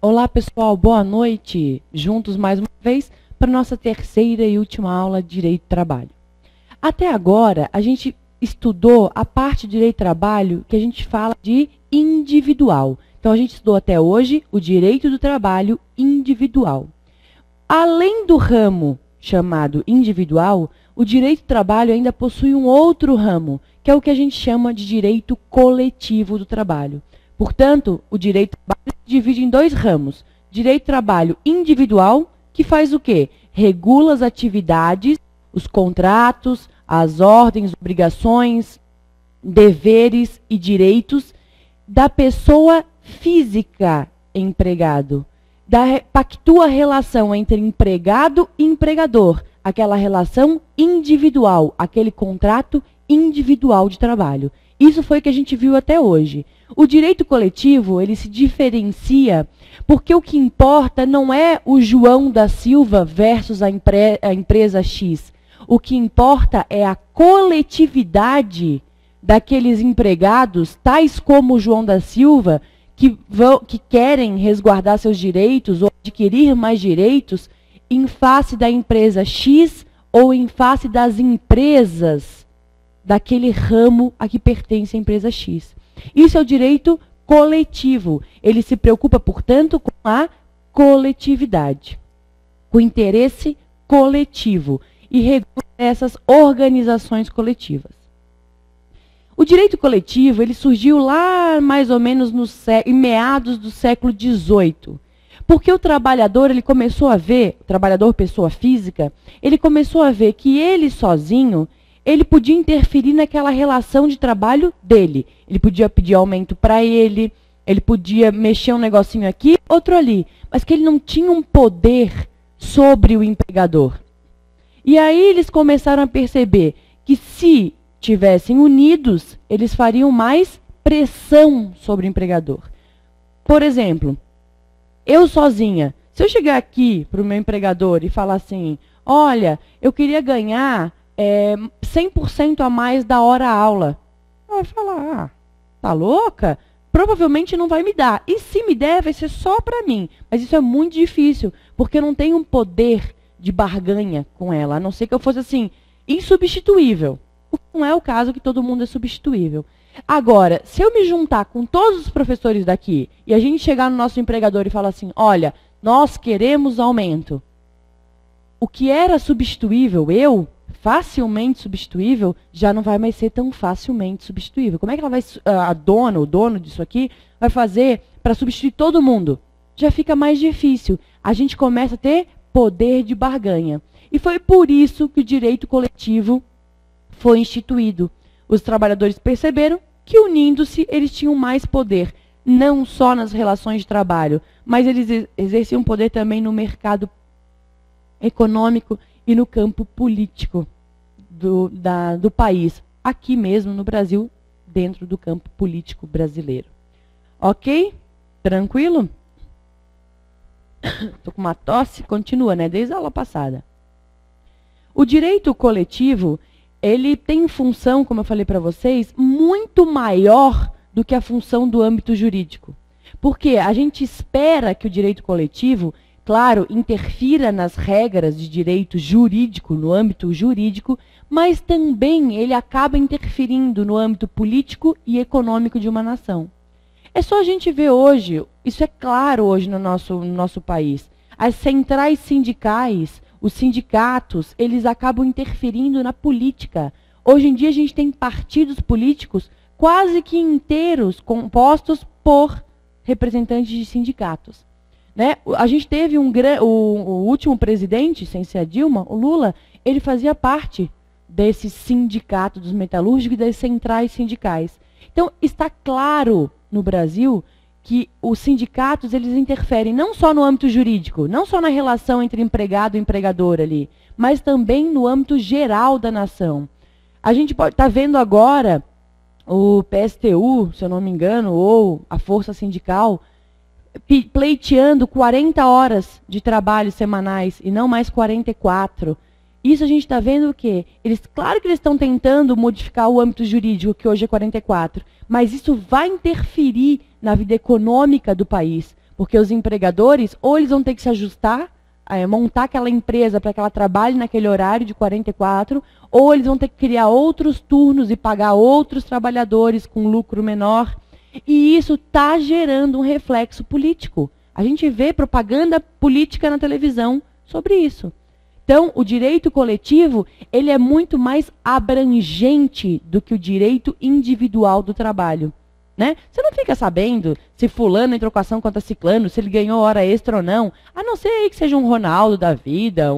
Olá, pessoal, boa noite. Juntos mais uma vez para nossa terceira e última aula de Direito do Trabalho. Até agora, a gente estudou a parte de Direito do Trabalho que a gente fala de individual. Então, a gente estudou até hoje o Direito do Trabalho individual. Além do ramo chamado individual, o Direito do Trabalho ainda possui um outro ramo, que é o que a gente chama de Direito Coletivo do Trabalho. Portanto, o Direito do Trabalho se divide em dois ramos. Direito do Trabalho individual, que faz o quê? Regula as atividades, os contratos, as ordens, obrigações, deveres e direitos da pessoa física empregado. Pactua a relação entre empregado e empregador, aquela relação individual, aquele contrato individual de trabalho. Isso foi o que a gente viu até hoje. O direito coletivo, ele se diferencia porque o que importa não é o João da Silva versus a empresa X. O que importa é a coletividade daqueles empregados, tais como o João da Silva, que querem resguardar seus direitos ou adquirir mais direitos em face da empresa X ou em face das empresas daquele ramo a que pertence a empresa X. Isso é o direito coletivo. Ele se preocupa, portanto, com a coletividade, com o interesse coletivo e regula essas organizações coletivas. O direito coletivo ele surgiu lá mais ou menos em meados do século XVIII. Porque o trabalhador, ele começou a ver, o trabalhador pessoa física, ele começou a ver que ele sozinho, ele podia interferir naquela relação de trabalho dele. Ele podia pedir aumento para ele podia mexer um negocinho aqui, outro ali, mas que ele não tinha um poder sobre o empregador. E aí eles começaram a perceber que se tivessem unidos, eles fariam mais pressão sobre o empregador. Por exemplo, eu sozinha, se eu chegar aqui para o meu empregador e falar assim, olha, eu queria ganhar 100% a mais da hora-aula. Ela vai falar, tá louca? Provavelmente não vai me dar. E se me der, vai ser só para mim. Mas isso é muito difícil, porque eu não tenho um poder de barganha com ela, a não ser que eu fosse assim, insubstituível. Não é o caso que todo mundo é substituível. Agora, se eu me juntar com todos os professores daqui e a gente chegar no nosso empregador e falar assim, olha, nós queremos aumento. O que era substituível, facilmente substituível, já não vai mais ser tão facilmente substituível. Como é que ela vai, o dono disso aqui, vai fazer para substituir todo mundo? Já fica mais difícil. A gente começa a ter poder de barganha. E foi por isso que o direito coletivo foi instituído. Os trabalhadores perceberam que, unindo-se, eles tinham mais poder, não só nas relações de trabalho, mas eles exerciam poder também no mercado econômico e no campo político do país, aqui mesmo no Brasil, dentro do campo político brasileiro. Ok? Tranquilo? Estou com uma tosse, continua, né? Desde a aula passada. O direito coletivo, ele tem função, como eu falei para vocês, muito maior do que a função do âmbito jurídico. Porque a gente espera que o direito coletivo, claro, interfira nas regras de direito jurídico, no âmbito jurídico, mas também ele acaba interferindo no âmbito político e econômico de uma nação. É só a gente ver hoje, isso é claro hoje no nosso país, as centrais sindicais, os sindicatos, eles acabam interferindo na política. Hoje em dia a gente tem partidos políticos quase que inteiros compostos por representantes de sindicatos. Né? A gente teve o último presidente, sem ser a Dilma, o Lula, ele fazia parte desse sindicato dos metalúrgicos e das centrais sindicais. Então, está claro no Brasil que os sindicatos eles interferem não só no âmbito jurídico, não só na relação entre empregado e empregador ali, mas também no âmbito geral da nação. A gente pode estar vendo agora o PSTU, se eu não me engano, ou a Força Sindical, pleiteando 40 horas de trabalho semanais e não mais 44. Isso a gente está vendo o quê? Claro que eles estão tentando modificar o âmbito jurídico, que hoje é 44, mas isso vai interferir na vida econômica do país, Porque os empregadores, ou eles vão ter que se ajustar, montar aquela empresa para que ela trabalhe naquele horário de 44, ou eles vão ter que criar outros turnos e pagar outros trabalhadores com lucro menor. E isso está gerando um reflexo político. A gente vê propaganda política na televisão sobre isso. Então, o direito coletivo, ele é muito mais abrangente do que o direito individual do trabalho. Né? Você não fica sabendo se fulano entrou com ação contra ciclano, se ele ganhou hora extra ou não, a não ser aí que seja um Ronaldo da vida,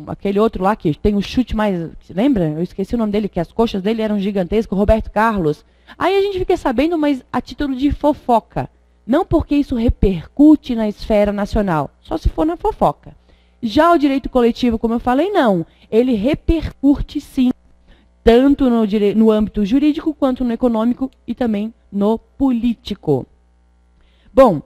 aquele outro lá que tem um chute mais... Lembra? Eu esqueci o nome dele, que as coxas dele eram gigantescas, Roberto Carlos. Aí a gente fica sabendo, mas a título de fofoca. Não porque isso repercute na esfera nacional, só se for na fofoca. Já o direito coletivo, como eu falei, não. Ele repercute sim, tanto no âmbito jurídico, quanto no econômico e também no político. Bom,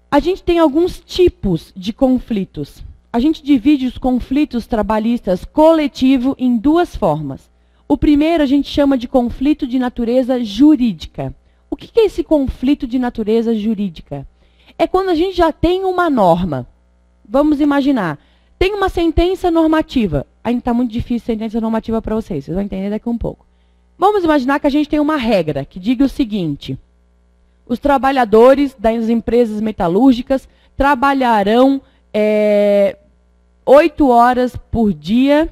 a gente tem alguns tipos de conflitos. A gente divide os conflitos trabalhistas coletivo em duas formas. O primeiro a gente chama de conflito de natureza jurídica. O que é esse conflito de natureza jurídica? É quando a gente já tem uma norma. Vamos imaginar, tem uma sentença normativa. Ainda está muito difícil sentença normativa para vocês vão entender daqui um pouco. Vamos imaginar que a gente tem uma regra que diga o seguinte: os trabalhadores das empresas metalúrgicas trabalharão 8 horas por dia,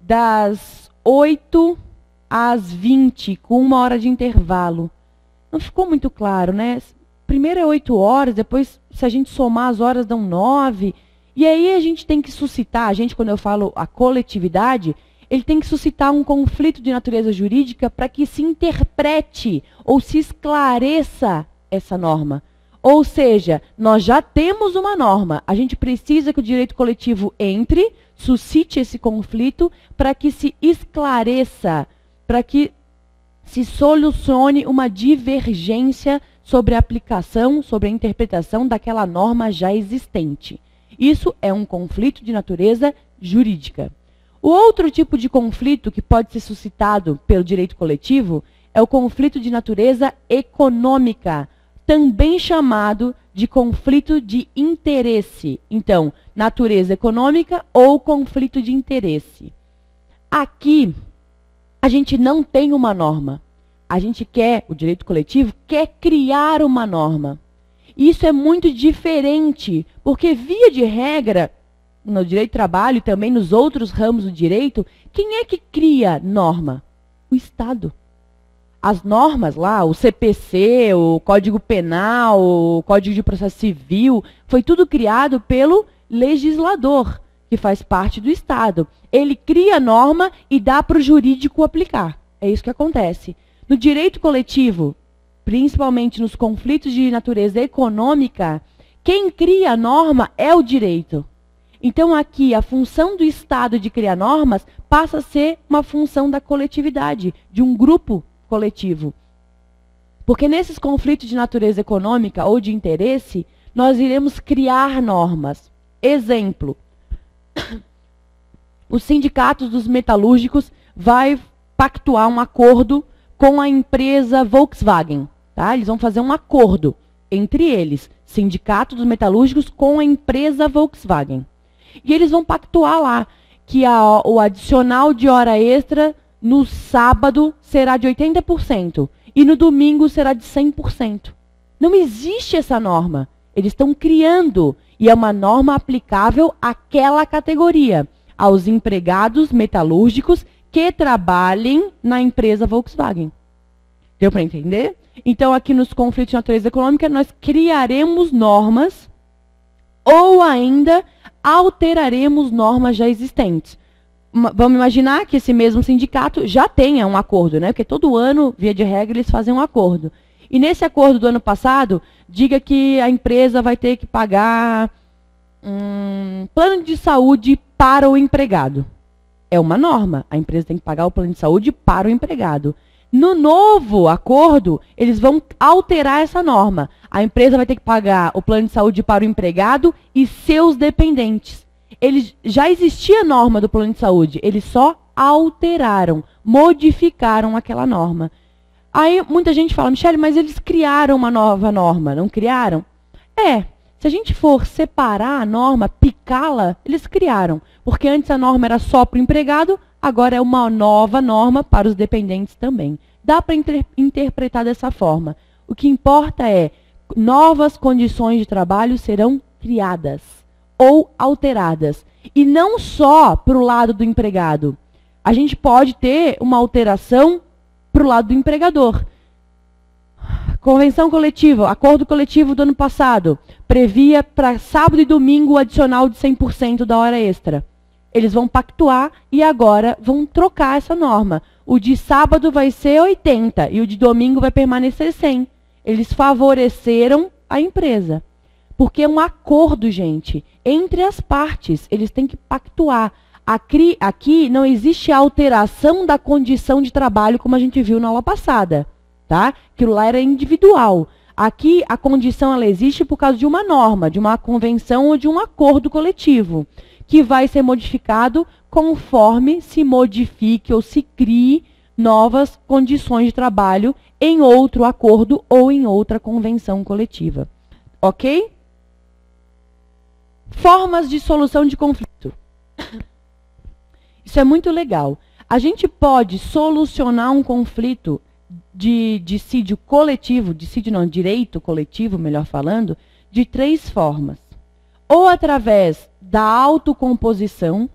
das 8 às 20, com 1 hora de intervalo. Não ficou muito claro, né? Primeiro é 8 horas, depois, se a gente somar as horas, dão 9. E aí a gente tem que suscitar, quando eu falo a coletividade, ele tem que suscitar um conflito de natureza jurídica para que se interprete ou se esclareça essa norma. Ou seja, nós já temos uma norma, a gente precisa que o direito coletivo entre, suscite esse conflito para que se esclareça, para que se solucione uma divergência sobre a aplicação, sobre a interpretação daquela norma já existente. Isso é um conflito de natureza jurídica. O outro tipo de conflito que pode ser suscitado pelo direito coletivo é o conflito de natureza econômica, também chamado de conflito de interesse. Então, natureza econômica ou conflito de interesse. Aqui, a gente não tem uma norma. O direito coletivo quer criar uma norma. Isso é muito diferente, porque via de regra, no direito do trabalho e também nos outros ramos do direito, quem é que cria norma? O Estado. As normas lá, o CPC, o Código Penal, o Código de Processo Civil, foi tudo criado pelo legislador, que faz parte do Estado. Ele cria a norma e dá para o jurídico aplicar. É isso que acontece. No direito coletivo, principalmente nos conflitos de natureza econômica, quem cria a norma é o direito. Então, aqui, a função do Estado de criar normas passa a ser uma função da coletividade, de um grupo coletivo. Porque nesses conflitos de natureza econômica ou de interesse, nós iremos criar normas. Exemplo, os sindicatos dos metalúrgicos vai pactuar um acordo com a empresa Volkswagen. Tá? Eles vão fazer um acordo entre eles, sindicato dos metalúrgicos com a empresa Volkswagen. E eles vão pactuar lá que o adicional de hora extra no sábado será de 80% e no domingo será de 100%. Não existe essa norma. Eles estão criando e é uma norma aplicável àquela categoria, aos empregados metalúrgicos que trabalhem na empresa Volkswagen. Deu para entender? Então, aqui nos conflitos de natureza econômica, nós criaremos normas ou ainda alteraremos normas já existentes. Vamos imaginar que esse mesmo sindicato já tenha um acordo, né? Porque todo ano, via de regra, eles fazem um acordo. E nesse acordo do ano passado, diga que a empresa vai ter que pagar um plano de saúde para o empregado. É uma norma. A empresa tem que pagar o plano de saúde para o empregado. No novo acordo, eles vão alterar essa norma. A empresa vai ter que pagar o plano de saúde para o empregado e seus dependentes. Já existia a norma do plano de saúde, eles só alteraram, modificaram aquela norma. Aí muita gente fala, Michele, mas eles criaram uma nova norma, não criaram? Se a gente for separar a norma, picá-la, eles criaram. Porque antes a norma era só para o empregado, agora é uma nova norma para os dependentes também. Dá para interpretar dessa forma. O que importa é, novas condições de trabalho serão criadas ou alteradas. E não só para o lado do empregado. A gente pode ter uma alteração para o lado do empregador. Convenção coletiva, acordo coletivo do ano passado, previa para sábado e domingo o adicional de 100% da hora extra. Eles vão pactuar e agora vão trocar essa norma. O de sábado vai ser 80 e o de domingo vai permanecer 100. Eles favoreceram a empresa. Porque é um acordo, gente, entre as partes. Eles têm que pactuar. Aqui não existe alteração da condição de trabalho, como a gente viu na aula passada. Tá? Aquilo lá era individual. Aqui a condição ela existe por causa de uma norma, de uma convenção ou de um acordo coletivo, que vai ser modificado conforme se modifique ou se crie novas condições de trabalho em outro acordo ou em outra convenção coletiva. Ok? Formas de solução de conflito. Isso é muito legal. A gente pode solucionar um conflito de dissídio coletivo, direito coletivo, melhor falando, de 3 formas. Ou através da autocomposição.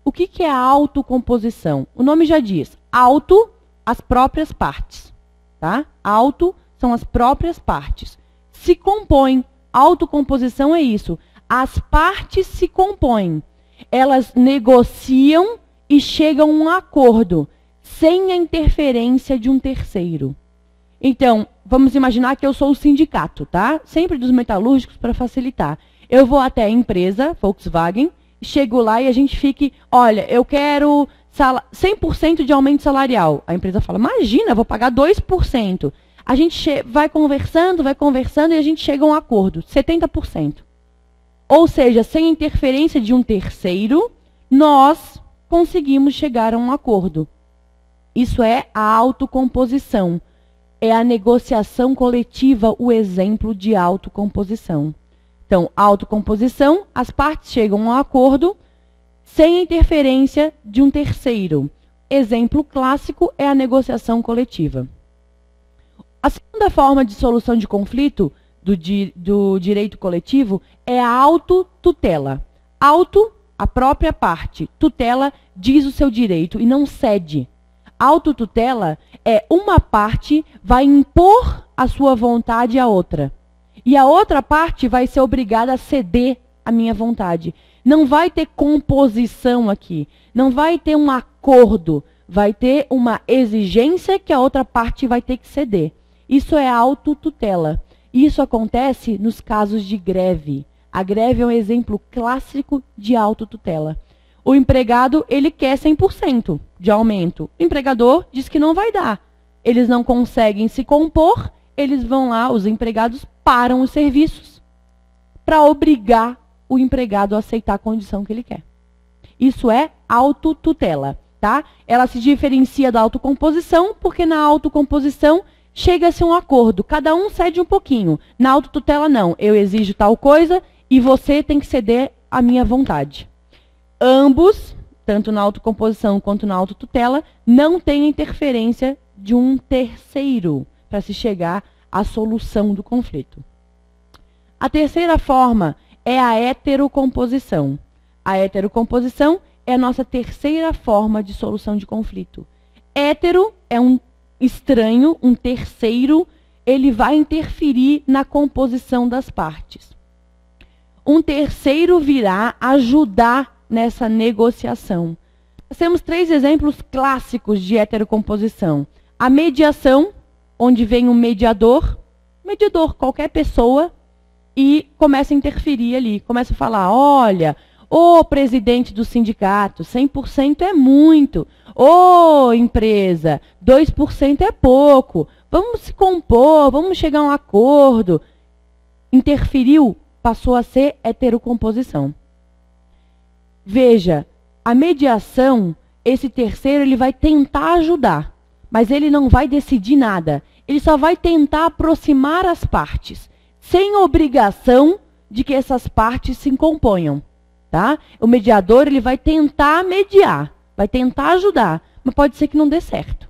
O que é a autocomposição? O nome já diz, auto, as próprias partes. Tá? Auto são as próprias partes. Se compõem, autocomposição é isso. As partes se compõem. Elas negociam e chegam a um acordo, sem a interferência de um terceiro. Então, vamos imaginar que eu sou o sindicato, tá? Sempre dos metalúrgicos para facilitar. Eu vou até a empresa, Volkswagen, chego lá e a gente fique, olha, eu quero 100% de aumento salarial. A empresa fala, imagina, vou pagar 2%. A gente vai conversando e a gente chega a um acordo, 70%. Ou seja, sem interferência de um terceiro, nós conseguimos chegar a um acordo. Isso é a autocomposição. É a negociação coletiva o exemplo de autocomposição. Então, autocomposição, as partes chegam a um acordo sem interferência de um terceiro. Exemplo clássico é a negociação coletiva. A segunda forma de solução de conflito do direito coletivo é a autotutela. Auto, a própria parte. Tutela diz o seu direito e não cede. Autotutela é uma parte vai impor a sua vontade à outra. E a outra parte vai ser obrigada a ceder a minha vontade. Não vai ter composição aqui. Não vai ter um acordo. Vai ter uma exigência que a outra parte vai ter que ceder. Isso é autotutela. Isso acontece nos casos de greve. A greve é um exemplo clássico de autotutela. O empregado, ele quer 100% de aumento. O empregador diz que não vai dar. Eles não conseguem se compor, eles vão lá, os empregados param os serviços para obrigar o empregado a aceitar a condição que ele quer. Isso é autotutela, tá? Ela se diferencia da autocomposição, porque na autocomposição chega-se a um acordo, cada um cede um pouquinho. Na autotutela, não. Eu exijo tal coisa e você tem que ceder à minha vontade. Ambos, tanto na autocomposição quanto na autotutela, não têm interferência de um terceiro para se chegar à solução do conflito. A terceira forma é a heterocomposição. A heterocomposição é a nossa terceira forma de solução de conflito. Hétero é um estranho, um terceiro, ele vai interferir na composição das partes. Um terceiro virá ajudar nessa negociação. Nós temos 3 exemplos clássicos de heterocomposição. A mediação, onde vem um mediador, qualquer pessoa, e começa a interferir ali, começa a falar, olha, ô presidente do sindicato, 100% é muito. Ô empresa, 2% é pouco. Vamos se compor, vamos chegar a um acordo. Interferiu, passou a ser heterocomposição. Veja, a mediação, esse terceiro, ele vai tentar ajudar. mas ele não vai decidir nada. Ele só vai tentar aproximar as partes, sem obrigação de que essas partes se componham. Tá? O mediador ele vai tentar mediar, vai tentar ajudar, mas pode ser que não dê certo.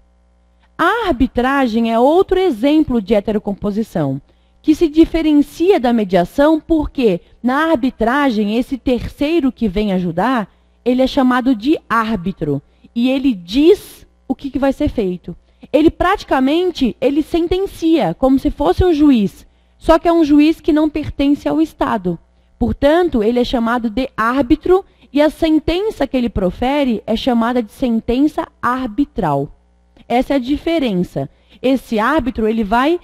A arbitragem é outro exemplo de heterocomposição, que se diferencia da mediação porque, na arbitragem, esse terceiro que vem ajudar, ele é chamado de árbitro. E ele diz o que vai ser feito. Ele praticamente, ele sentencia, como se fosse um juiz. Só que é um juiz que não pertence ao Estado. Portanto, ele é chamado de árbitro e a sentença que ele profere é chamada de sentença arbitral. Essa é a diferença. Esse árbitro, ele vai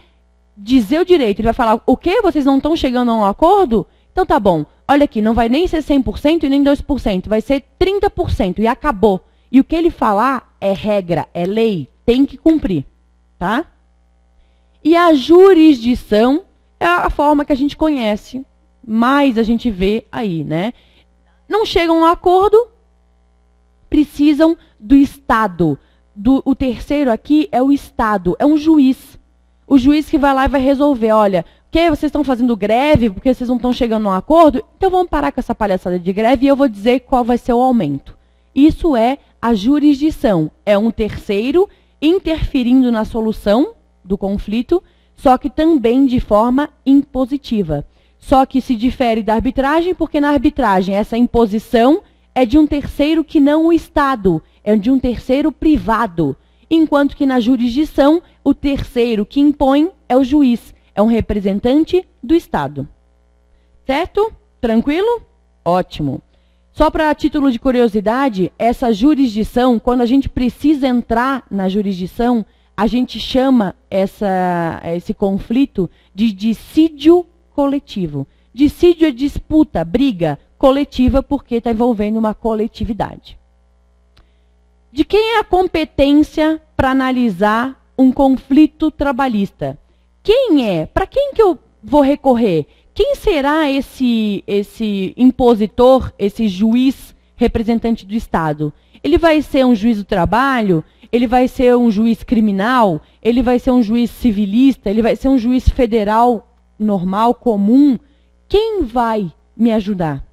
dizer o direito, ele vai falar, o quê? Vocês não estão chegando a um acordo? Então tá bom, olha aqui, não vai nem ser 100% e nem 2%, vai ser 30% e acabou. E o que ele falar é regra, é lei, tem que cumprir, tá? E a jurisdição é a forma que a gente conhece, mais a gente vê aí, né? Não chegam a um acordo, precisam do Estado. O terceiro aqui é o Estado, é um juiz. O juiz que vai lá e vai resolver, olha, que vocês estão fazendo greve porque vocês não estão chegando a um acordo? Então vamos parar com essa palhaçada de greve e eu vou dizer qual vai ser o aumento. Isso é a jurisdição. É um terceiro interferindo na solução do conflito, só que também de forma impositiva. Só que se difere da arbitragem, porque na arbitragem essa imposição é de um terceiro que não o Estado, é de um terceiro privado. Enquanto que na jurisdição, o terceiro que impõe é o juiz, é um representante do Estado. Certo? Tranquilo? Ótimo. Só para título de curiosidade, essa jurisdição, quando a gente precisa entrar na jurisdição, a gente chama esse conflito de dissídio coletivo. Dissídio é disputa, briga coletiva, porque está envolvendo uma coletividade. De quem é a competência para analisar um conflito trabalhista? Quem é? Para quem que eu vou recorrer? Quem será esse impositor, esse juiz representante do Estado? Ele vai ser um juiz do trabalho? Ele vai ser um juiz criminal? Ele vai ser um juiz civilista? Ele vai ser um juiz federal normal, comum? Quem vai me ajudar?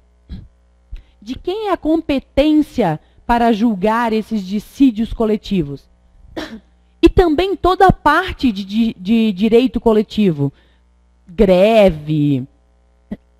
De quem é a competência para julgar esses dissídios coletivos? E também toda a parte de direito coletivo, greve,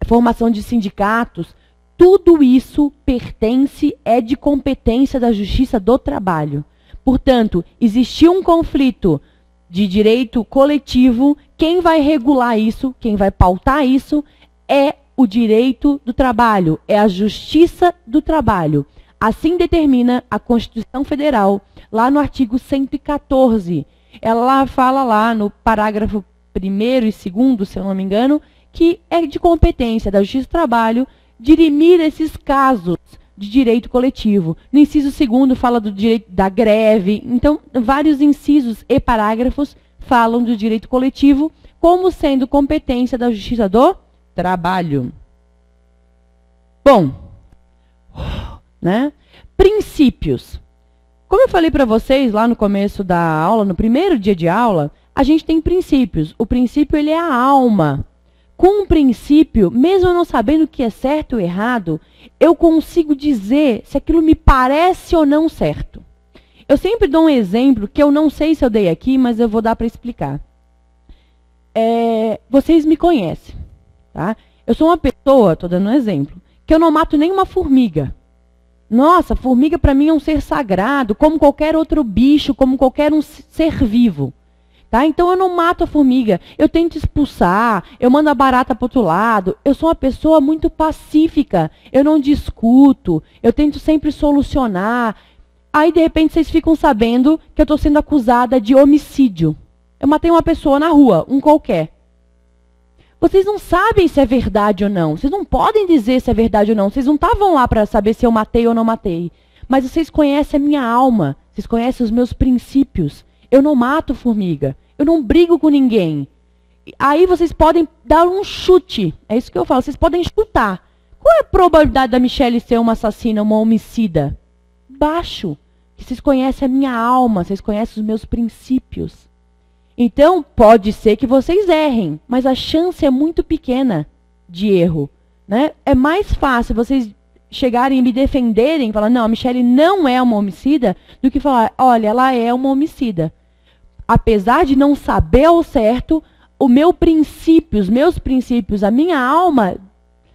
formação de sindicatos, tudo isso pertence, é de competência da Justiça do Trabalho. Portanto, existiu um conflito de direito coletivo, quem vai regular isso, quem vai pautar isso, é o direito do trabalho, é a Justiça do Trabalho. Assim determina a Constituição Federal, lá no artigo 114. Ela fala lá no parágrafo 1º e 2º, se eu não me engano, que é de competência da Justiça do Trabalho dirimir esses casos de direito coletivo. No inciso 2º fala do direito da greve. Então, vários incisos e parágrafos falam do direito coletivo como sendo competência da Justiça do Trabalho. Bom, né? Princípios. Como eu falei para vocês lá no começo da aula, no primeiro dia de aula, a gente tem princípios. O princípio ele é a alma. Com um princípio, mesmo eu não sabendo o que é certo ou errado, eu consigo dizer se aquilo me parece ou não certo. Eu sempre dou um exemplo que eu não sei se eu dei aqui, mas eu vou dar para explicar. Vocês me conhecem, tá? Eu sou uma pessoa, estou dando um exemplo, que eu não mato nenhuma formiga. Nossa, formiga para mim é um ser sagrado, como qualquer outro bicho, como qualquer um ser vivo. Tá? Então eu não mato a formiga, eu tento expulsar, eu mando a barata para o outro lado. Eu sou uma pessoa muito pacífica, eu não discuto, eu tento sempre solucionar. Aí de repente vocês ficam sabendo que eu estou sendo acusada de homicídio. Eu matei uma pessoa na rua, um qualquer. Vocês não sabem se é verdade ou não, vocês não podem dizer se é verdade ou não, vocês não estavam lá para saber se eu matei ou não matei. Mas vocês conhecem a minha alma, vocês conhecem os meus princípios. Eu não mato formiga. Eu não brigo com ninguém. Aí vocês podem dar um chute. É isso que eu falo. Vocês podem chutar. Qual é a probabilidade da Michelle ser uma assassina, uma homicida? Baixo. porque vocês conhecem a minha alma, vocês conhecem os meus princípios. Então, pode ser que vocês errem, mas a chance é muito pequena de erro, né? É mais fácil vocês chegarem e me defenderem, falar, não, a Michele não é uma homicida, do que falar, olha, ela é uma homicida. Apesar de não saber ao certo, os meus princípios, a minha alma,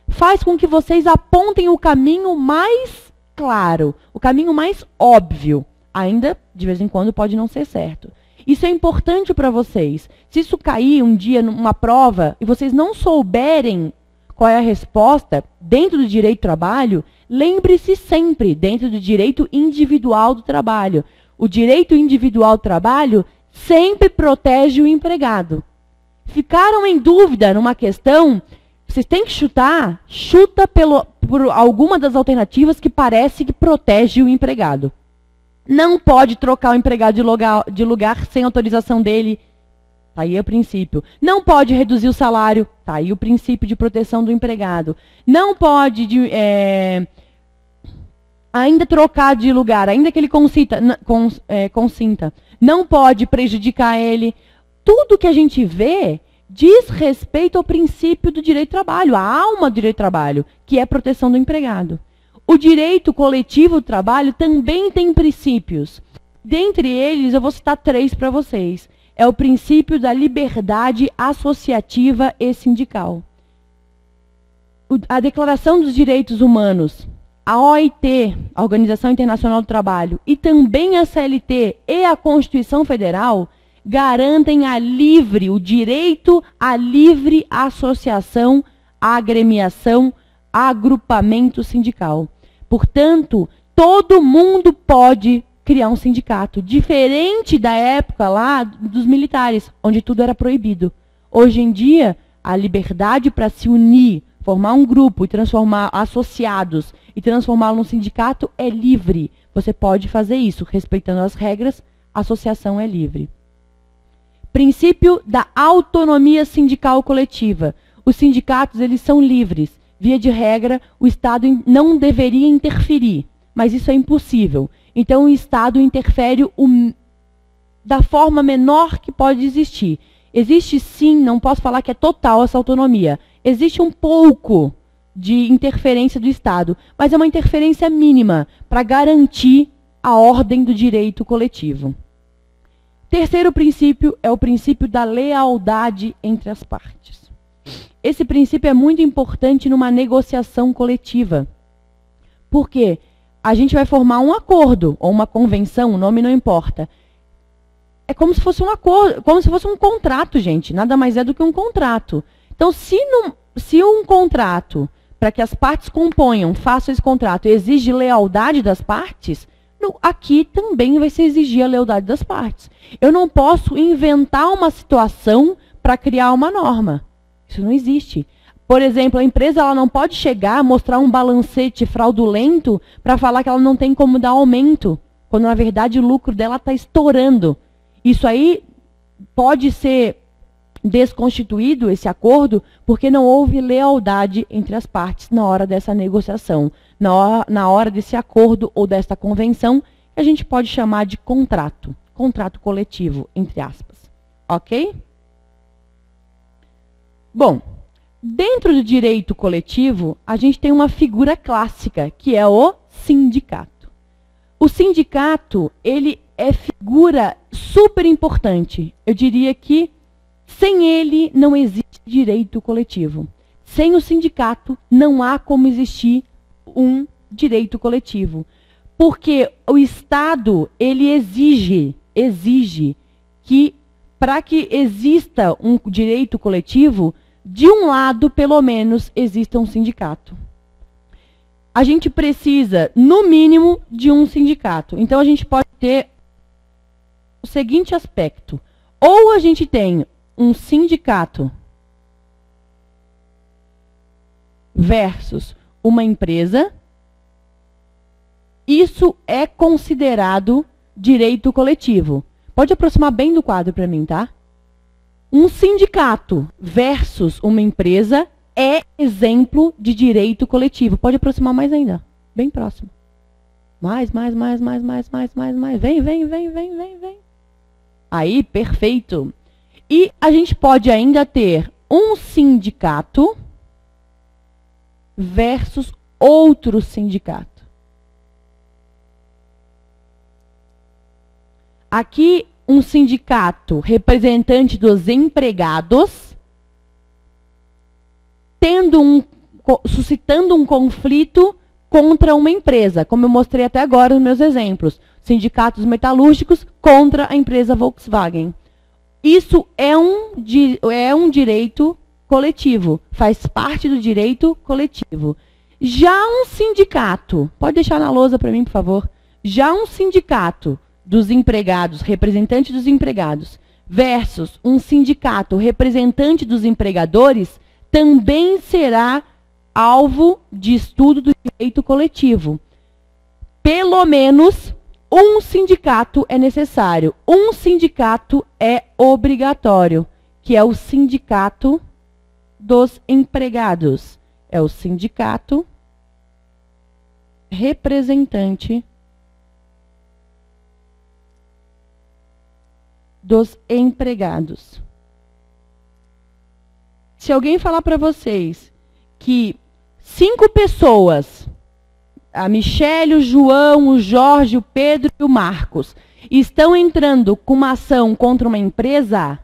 faz com que vocês apontem o caminho mais claro, o caminho mais óbvio. Ainda, de vez em quando, pode não ser certo. Isso é importante para vocês. Se isso cair um dia numa prova e vocês não souberem qual é a resposta dentro do direito do trabalho, lembre-se sempre, dentro do direito individual do trabalho. O direito individual do trabalho sempre protege o empregado. Ficaram em dúvida numa questão, vocês têm que chutar, chuta por alguma das alternativas que parece que protege o empregado. Não pode trocar o empregado de lugar sem autorização dele. Está aí o princípio. Não pode reduzir o salário. Está aí o princípio de proteção do empregado. Não pode ainda trocar de lugar, ainda que ele consinta. Não pode prejudicar ele. Tudo que a gente vê diz respeito ao princípio do direito do trabalho, a alma do direito do trabalho, que é a proteção do empregado. O direito coletivo do trabalho também tem princípios. Dentre eles, eu vou citar 3 para vocês. É o princípio da liberdade associativa e sindical. A Declaração dos Direitos Humanos, a OIT, a Organização Internacional do Trabalho, e também a CLT e a Constituição Federal garantem o direito à livre associação, agremiação, agrupamento sindical. Portanto, todo mundo pode criar um sindicato, diferente da época lá dos militares, onde tudo era proibido. Hoje em dia, a liberdade para se unir, formar um grupo e transformar associados e transformá-lo num sindicato é livre. Você pode fazer isso, respeitando as regras, a associação é livre. Princípio da autonomia sindical coletiva. Os sindicatos, eles são livres. Via de regra, o Estado não deveria interferir, mas isso é impossível. Então, o Estado interfere da forma menor que pode existir. Existe sim, não posso falar que é total essa autonomia. Existe um pouco de interferência do Estado, mas é uma interferência mínima para garantir a ordem do direito coletivo. Terceiro princípio é o princípio da lealdade entre as partes. Esse princípio é muito importante numa negociação coletiva. Por quê? A gente vai formar um acordo, ou uma convenção, o nome não importa. É como se fosse um acordo, como se fosse um contrato, gente. Nada mais é do que um contrato. Então, se um contrato, para que as partes componham, façam esse contrato, exige lealdade das partes, aqui também vai se exigir a lealdade das partes. Eu não posso inventar uma situação para criar uma norma. Isso não existe. Por exemplo, a empresa ela não pode chegar, mostrar um balancete fraudulento para falar que ela não tem como dar aumento, quando na verdade o lucro dela está estourando. Isso aí pode ser desconstituído, esse acordo, porque não houve lealdade entre as partes na hora dessa negociação, na hora desse acordo ou desta convenção, que a gente pode chamar de contrato coletivo, entre aspas. Ok? Bom, dentro do direito coletivo, a gente tem uma figura clássica, que é o sindicato. O sindicato, ele é figura super importante. Eu diria que sem ele não existe direito coletivo. Sem o sindicato não há como existir um direito coletivo. Porque o Estado, ele exige que, para que exista um direito coletivo, de um lado, pelo menos, exista um sindicato. A gente precisa, no mínimo, de um sindicato. Então, a gente pode ter o seguinte aspecto. Ou a gente tem um sindicato versus uma empresa, isso é considerado direito coletivo. Pode aproximar bem do quadro para mim, tá? Um sindicato versus uma empresa é exemplo de direito coletivo. Pode aproximar mais ainda, bem próximo. Mais. Vem. Aí, perfeito. E a gente pode ainda ter um sindicato versus outro sindicato. Aqui, um sindicato representante dos empregados, suscitando um conflito contra uma empresa, como eu mostrei até agora nos meus exemplos. Sindicatos metalúrgicos contra a empresa Volkswagen. Isso é um direito coletivo, faz parte do direito coletivo. Já um sindicato, pode deixar na lousa para mim, por favor. Já um sindicato dos empregados, representante dos empregados, versus um sindicato representante dos empregadores, também será alvo de estudo do direito coletivo. Pelo menos um sindicato é necessário. Um sindicato é obrigatório, que é o sindicato dos empregados. É o sindicato representante dos empregados. Se alguém falar para vocês que 5 pessoas, a Michele, o João, o Jorge, o Pedro e o Marcos, estão entrando com uma ação contra uma empresa,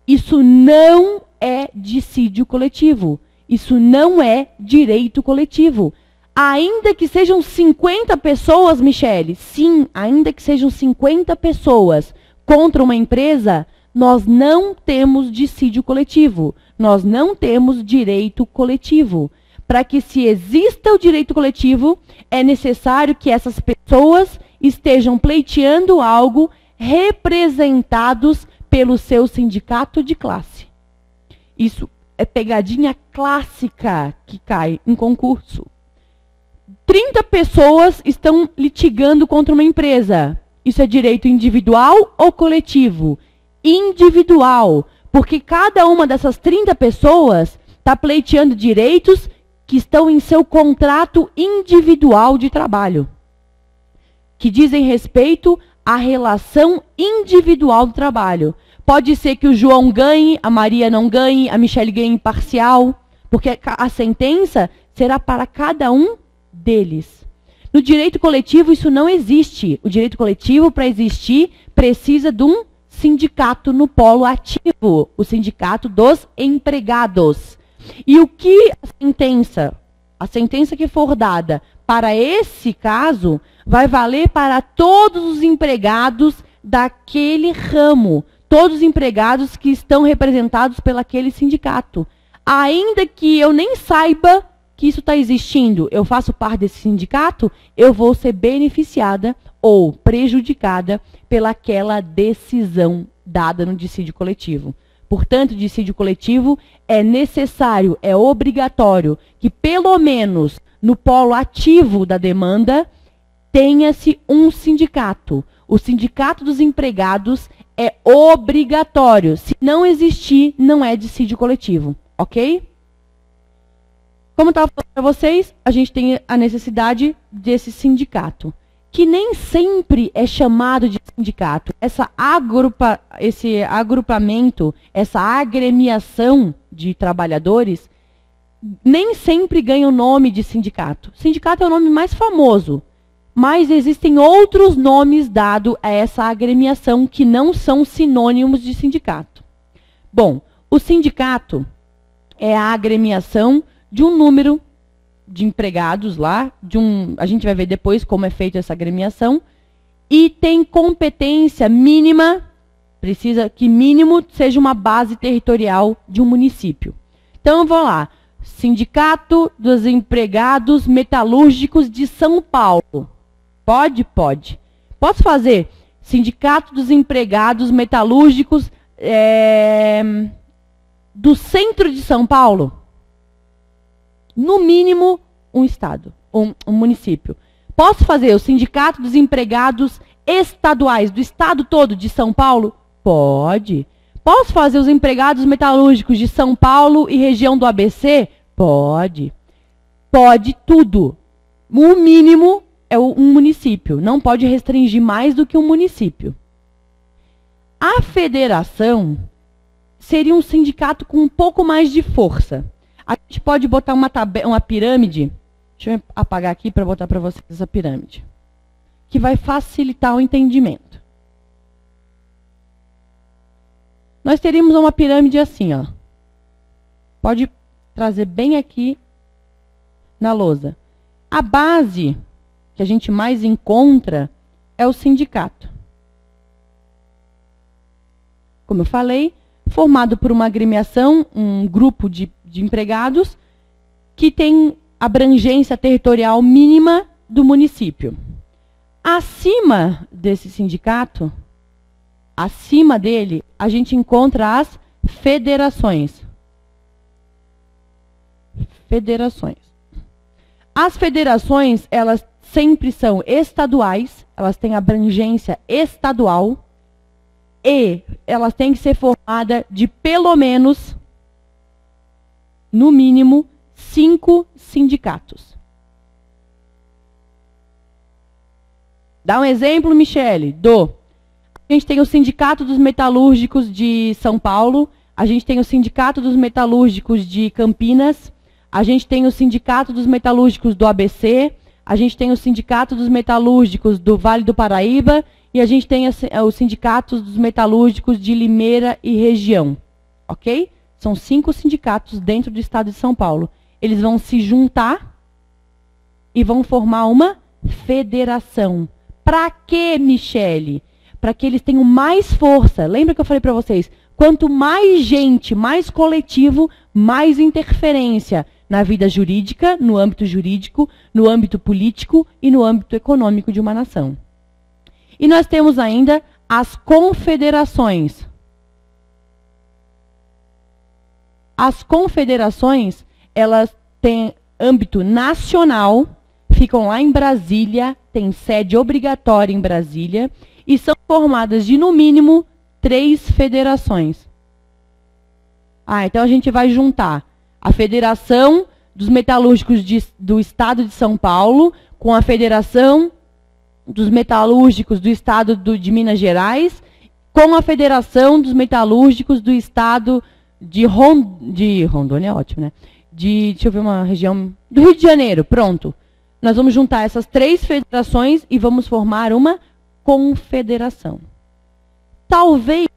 isso não é dissídio coletivo. Isso não é direito coletivo. Ainda que sejam 50 pessoas, Michele, sim, ainda que sejam 50 pessoas contra uma empresa, nós não temos dissídio coletivo. Nós não temos direito coletivo. Para que se exista o direito coletivo, é necessário que essas pessoas estejam pleiteando algo representados pelo seu sindicato de classe. Isso é pegadinha clássica que cai em concurso. 30 pessoas estão litigando contra uma empresa. Isso é direito individual ou coletivo? Individual, porque cada uma dessas 30 pessoas está pleiteando direitos que estão em seu contrato individual de trabalho, que dizem respeito à relação individual do trabalho. Pode ser que o João ganhe, a Maria não ganhe, a Michele ganhe parcial, porque a sentença será para cada um deles. No direito coletivo, isso não existe. O direito coletivo, para existir, precisa de um sindicato no polo ativo, o sindicato dos empregados. E o que a sentença que for dada para esse caso, vai valer para todos os empregados daquele ramo, todos os empregados que estão representados pelaquele sindicato. Ainda que eu nem saiba que isso está existindo, eu faço parte desse sindicato, eu vou ser beneficiada ou prejudicada pelaquela decisão dada no dissídio coletivo. Portanto, dissídio coletivo é necessário, é obrigatório que, pelo menos no polo ativo da demanda, tenha-se um sindicato. O sindicato dos empregados é obrigatório. Se não existir, não é dissídio coletivo. Ok? Como eu estava falando para vocês, a gente tem a necessidade desse sindicato, que nem sempre é chamado de sindicato. Esse agrupamento, essa agremiação de trabalhadores, nem sempre ganha o nome de sindicato. Sindicato é o nome mais famoso, mas existem outros nomes dados a essa agremiação que não são sinônimos de sindicato. Bom, o sindicato é a agremiação de um número de empregados lá, a gente vai ver depois como é feita essa agremiação, e tem competência mínima, precisa que mínimo seja uma base territorial de um município. Então, eu vou lá, Sindicato dos Empregados Metalúrgicos de São Paulo. Pode? Pode. Posso fazer Sindicato dos Empregados Metalúrgicos do centro de São Paulo? No mínimo, um estado, um município. Posso fazer o Sindicato dos Empregados Estaduais do estado todo de São Paulo? Pode. Posso fazer os empregados metalúrgicos de São Paulo e região do ABC? Pode. Pode tudo. O mínimo é um município, não pode restringir mais do que um município. A federação seria um sindicato com um pouco mais de força. A gente pode botar uma pirâmide, deixa eu apagar aqui para botar para vocês essa pirâmide, que vai facilitar o entendimento. Nós teríamos uma pirâmide assim, ó. Pode trazer bem aqui na lousa. A base que a gente mais encontra é o sindicato. Como eu falei, formado por uma agremiação, um grupo de empregados que tem abrangência territorial mínima do município. Acima desse sindicato, acima dele, a gente encontra as federações. Federações. As federações, elas sempre são estaduais, elas têm abrangência estadual e elas têm que ser formadas de pelo menos, no mínimo, 5 sindicatos. Dá um exemplo, Michele. A gente tem o Sindicato dos Metalúrgicos de São Paulo, a gente tem o Sindicato dos Metalúrgicos de Campinas, a gente tem o Sindicato dos Metalúrgicos do ABC, a gente tem o Sindicato dos Metalúrgicos do Vale do Paraíba e a gente tem os Sindicatos dos Metalúrgicos de Limeira e região. Ok? São 5 sindicatos dentro do estado de São Paulo. Eles vão se juntar e vão formar uma federação. Para quê, Michele? Para que eles tenham mais força. Lembra que eu falei para vocês? Quanto mais gente, mais coletivo, mais interferência na vida jurídica, no âmbito jurídico, no âmbito político e no âmbito econômico de uma nação. E nós temos ainda as confederações. As confederações, elas têm âmbito nacional, ficam lá em Brasília, têm sede obrigatória em Brasília, e são formadas de, no mínimo, 3 federações. Então a gente vai juntar a Federação dos Metalúrgicos do Estado de São Paulo com a Federação dos Metalúrgicos do Estado de Minas Gerais com a Federação dos Metalúrgicos do Estado de Rondônia, é ótimo, né? Deixa eu ver uma região do Rio de Janeiro, pronto. Nós vamos juntar essas 3 federações e vamos formar uma confederação. Talvez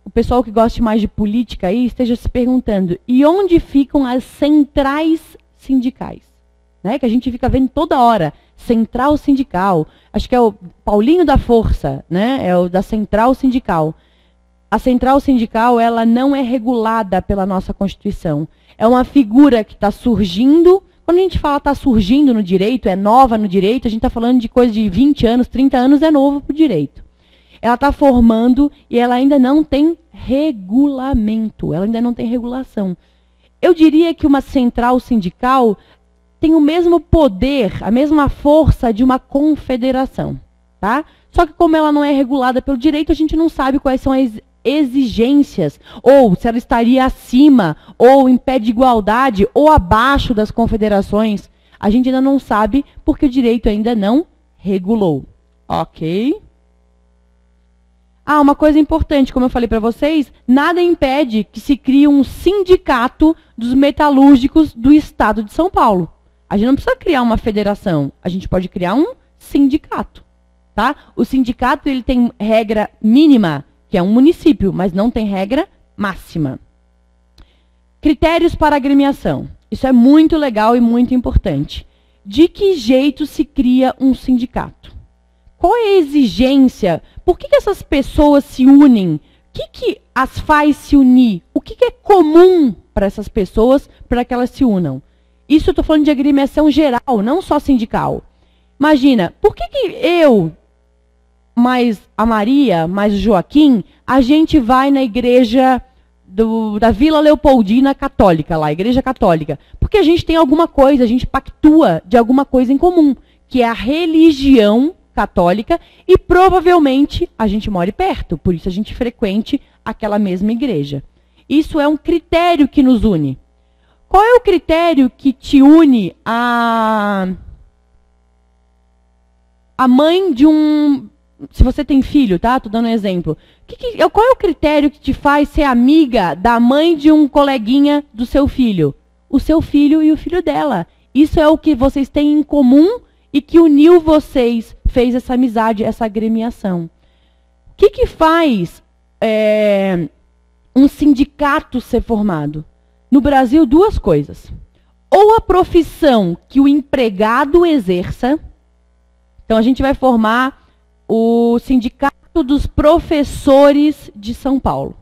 o pessoal que goste mais de política aí esteja se perguntando, e onde ficam as centrais sindicais? Né? Que a gente fica vendo toda hora, central sindical. Acho que é o Paulinho da Força, né? É o da central sindical. A central sindical, ela não é regulada pela nossa Constituição. É uma figura que está surgindo. Quando a gente fala está surgindo no direito, é nova no direito, a gente está falando de coisa de 20 anos, 30 anos, é novo para o direito. Ela está formando e ela ainda não tem regulamento, ela ainda não tem regulação. Eu diria que uma central sindical tem o mesmo poder, a mesma força de uma confederação. Tá? Só que como ela não é regulada pelo direito, a gente não sabe quais são as exigências, ou se ela estaria acima, ou em pé de igualdade, ou abaixo das confederações. A gente ainda não sabe, porque o direito ainda não regulou. Ok? Uma coisa importante, como eu falei para vocês, nada impede que se crie um sindicato dos metalúrgicos do Estado de São Paulo. A gente não precisa criar uma federação, a gente pode criar um sindicato. Tá? O sindicato ele tem regra mínima, que é um município, mas não tem regra máxima. Critérios para agremiação. Isso é muito legal e muito importante. De que jeito se cria um sindicato? Qual é a exigência? Por que essas pessoas se unem? O que as faz se unir? O que é comum para essas pessoas para que elas se unam? Isso eu estou falando de agremiação geral, não só sindical. Imagina, por que eu, mais a Maria, mais o Joaquim, a gente vai na igreja da Vila Leopoldina Católica, lá, Igreja Católica? Porque a gente tem alguma coisa, a gente pactua de alguma coisa em comum, que é a religião católica, e provavelmente a gente mora perto, por isso a gente frequente aquela mesma igreja. Isso é um critério que nos une. Qual é o critério que te une a mãe de um... Se você tem filho, tá? Estou dando um exemplo. Qual é o critério que te faz ser amiga da mãe de um coleguinha do seu filho? O seu filho e o filho dela. Isso é o que vocês têm em comum e que uniu vocês, fez essa amizade, essa agremiação. O que faz um sindicato ser formado? No Brasil, duas coisas. Ou a profissão que o empregado exerça. Então, a gente vai formar o Sindicato dos Professores de São Paulo.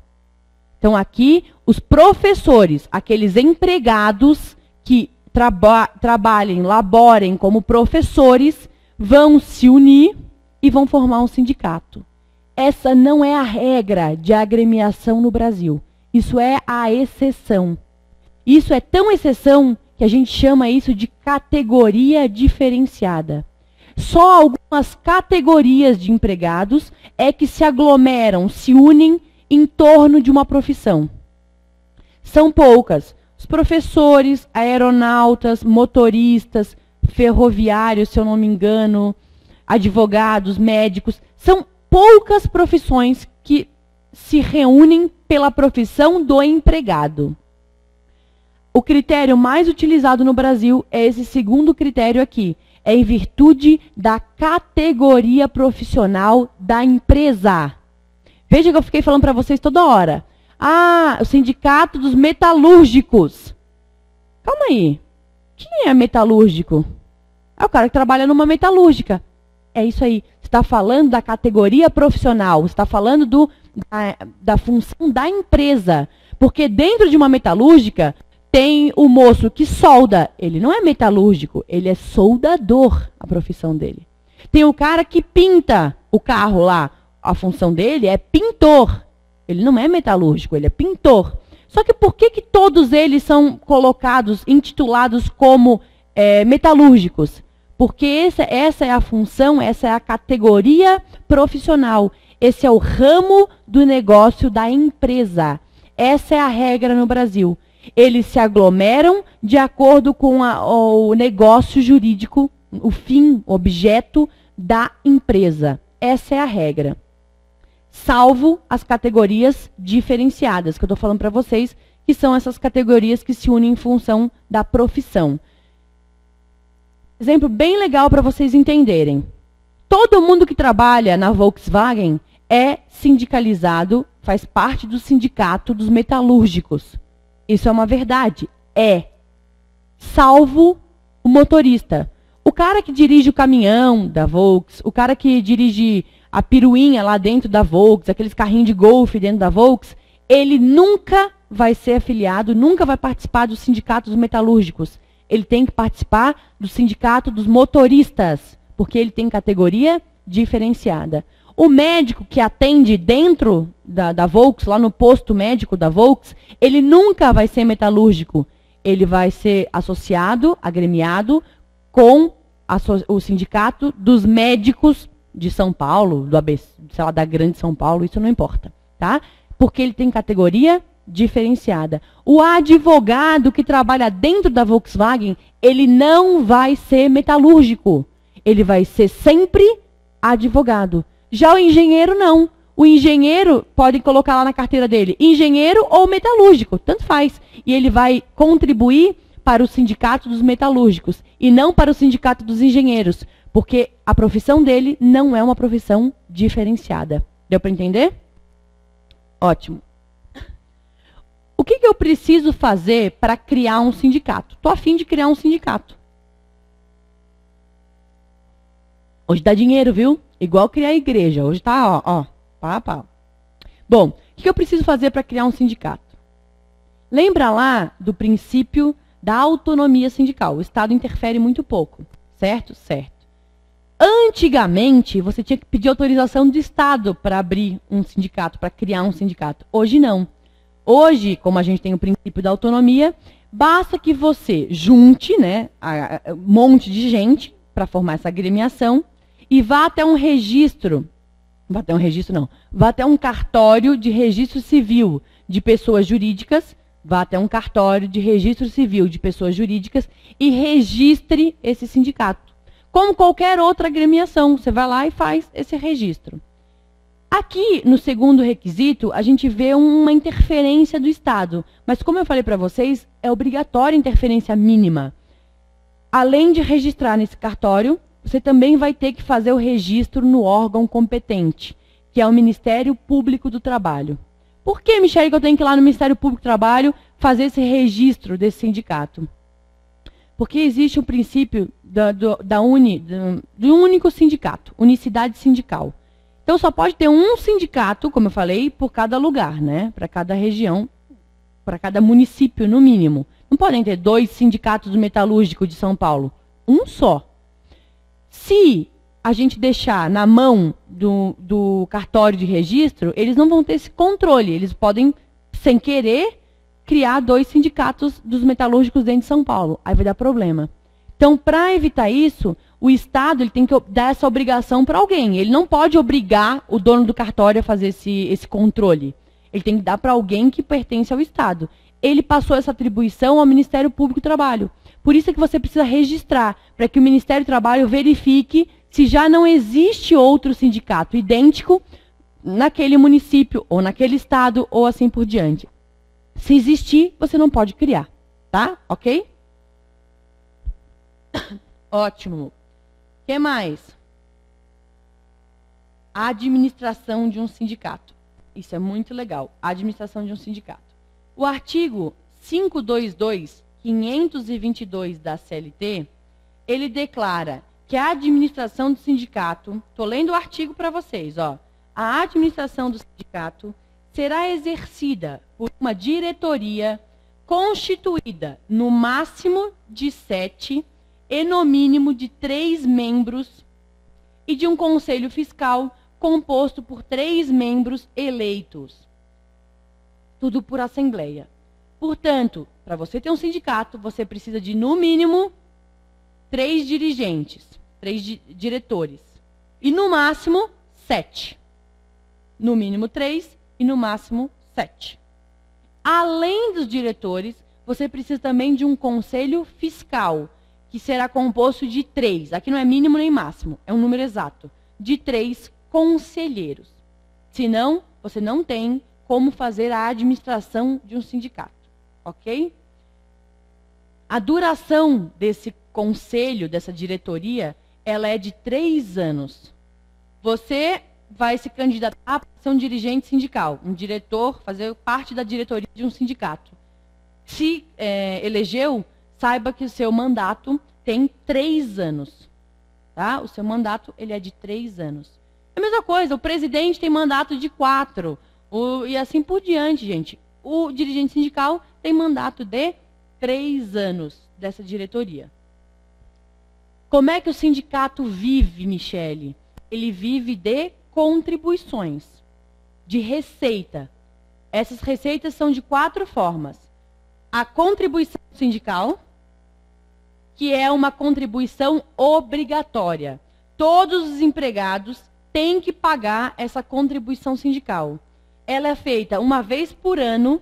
Então, aqui, os professores, aqueles empregados que trabalhem, laborem como professores, vão se unir e vão formar um sindicato. Essa não é a regra de agremiação no Brasil. Isso é a exceção. Isso é tão exceção que a gente chama isso de categoria diferenciada. Só algumas categorias de empregados é que se aglomeram, se unem em torno de uma profissão. São poucas. Os professores, aeronautas, motoristas, ferroviários, se eu não me engano, advogados, médicos, são poucas profissões que se reúnem pela profissão do empregado. O critério mais utilizado no Brasil é esse segundo critério aqui. É em virtude da categoria profissional da empresa. Veja que eu fiquei falando para vocês toda hora. Ah, o sindicato dos metalúrgicos. Calma aí. Quem é metalúrgico? É o cara que trabalha numa metalúrgica. É isso aí. Você está falando da categoria profissional. Você está falando da função da empresa. Porque dentro de uma metalúrgica tem o moço que solda. Ele não é metalúrgico, ele é soldador, a profissão dele. Tem o cara que pinta o carro lá. A função dele é pintor. Ele não é metalúrgico, ele é pintor. Só que por que todos eles são colocados, intitulados como metalúrgicos? Porque essa é a função, essa é a categoria profissional. Esse é o ramo do negócio da empresa. Essa é a regra no Brasil. Eles se aglomeram de acordo com o negócio jurídico, o fim, objeto da empresa. Essa é a regra. Salvo as categorias diferenciadas, que eu estou falando para vocês, que são essas categorias que se unem em função da profissão. Exemplo bem legal para vocês entenderem. Todo mundo que trabalha na Volkswagen é sindicalizado, faz parte do sindicato dos metalúrgicos. Isso é uma verdade. Salvo o motorista. O cara que dirige o caminhão da Volks, o cara que dirige a piruinha lá dentro da Volks, aqueles carrinhos de golfe dentro da Volks, ele nunca vai ser afiliado, nunca vai participar do sindicato dos metalúrgicos. Ele tem que participar do sindicato dos motoristas, porque ele tem categoria diferenciada. O médico que atende dentro da Volks, lá no posto médico da Volks, ele nunca vai ser metalúrgico. Ele vai ser associado, agremiado, com o sindicato dos médicos de São Paulo, do ABC, sei lá, da Grande São Paulo, isso não importa, tá? Porque ele tem categoria diferenciada. O advogado que trabalha dentro da Volkswagen, ele não vai ser metalúrgico. Ele vai ser sempre advogado. Já o engenheiro, não. O engenheiro, pode colocar lá na carteira dele, engenheiro ou metalúrgico, tanto faz. E ele vai contribuir para o sindicato dos metalúrgicos e não para o sindicato dos engenheiros, porque a profissão dele não é uma profissão diferenciada. Deu para entender? Ótimo. O que eu preciso fazer para criar um sindicato? Estou a fim de criar um sindicato. Hoje dá dinheiro, viu? Igual criar igreja. Hoje está, ó, pau a pau. Bom, o que eu preciso fazer para criar um sindicato? Lembra lá do princípio da autonomia sindical. O Estado interfere muito pouco. Certo? Certo. Antigamente, você tinha que pedir autorização do Estado para abrir um sindicato, para criar um sindicato. Hoje não. Hoje, como a gente tem o princípio da autonomia, basta que você junte, né, um monte de gente para formar essa agremiação e vá até um registro, vá até um cartório de registro civil de pessoas jurídicas, vá até um cartório de registro civil de pessoas jurídicas e registre esse sindicato. como qualquer outra agremiação. Você vai lá e faz esse registro. Aqui, no segundo requisito, a gente vê uma interferência do Estado. Mas, como eu falei para vocês, é obrigatória a interferência mínima. Além de registrar nesse cartório, você também vai ter que fazer o registro no órgão competente, que é o Ministério Público do Trabalho. Por que, Michele, que eu tenho que ir lá no Ministério Público do Trabalho fazer esse registro desse sindicato? Porque existe o princípio do único sindicato, unicidade sindical. Então, só pode ter um sindicato, como eu falei, por cada lugar, né? Para cada região, para cada município, no mínimo. Não podem ter 2 sindicatos metalúrgicos de São Paulo. Um só. Se a gente deixar na mão do cartório de registro, eles não vão ter esse controle. Eles podem, sem querer, criar 2 sindicatos dos metalúrgicos dentro de São Paulo. Aí vai dar problema. Então, para evitar isso, o Estado ele tem que dar essa obrigação para alguém. Ele não pode obrigar o dono do cartório a fazer esse controle. Ele tem que dar para alguém que pertence ao Estado. Ele passou essa atribuição ao Ministério Público do Trabalho. Por isso é que você precisa registrar, para que o Ministério do Trabalho verifique se já não existe outro sindicato idêntico naquele município, ou naquele estado, ou assim por diante. Se existir, você não pode criar. Tá? Ok? Ótimo. O que mais? A administração de um sindicato. Isso é muito legal. A administração de um sindicato. O artigo 522 da CLT, ele declara que a administração do sindicato, estou lendo o artigo para vocês, ó, a administração do sindicato será exercida por uma diretoria constituída no máximo de 7 e no mínimo de 3 membros e de um conselho fiscal composto por 3 membros eleitos. Tudo por assembleia. Portanto, para você ter um sindicato, você precisa de, no mínimo, 3 dirigentes, 3 diretores. E, no máximo, 7. No mínimo, 3 e, no máximo, 7. Além dos diretores, você precisa também de um conselho fiscal, que será composto de 3. Aqui não é mínimo nem máximo, é um número exato. De 3 conselheiros. Senão, você não tem como fazer a administração de um sindicato. Ok? A duração desse conselho, dessa diretoria, ela é de 3 anos. Você vai se candidatar para ser um dirigente sindical, um diretor, fazer parte da diretoria de um sindicato. Se elegeu, saiba que o seu mandato tem 3 anos. Tá? O seu mandato ele é de 3 anos. É a mesma coisa, o presidente tem mandato de 4. E assim por diante, gente. O dirigente sindical tem mandato de 3 anos dessa diretoria. Como é que o sindicato vive, Michele? Ele vive de contribuições, de receita. Essas receitas são de 4 formas. A contribuição sindical, que é uma contribuição obrigatória. Todos os empregados têm que pagar essa contribuição sindical. Ela é feita uma vez por ano,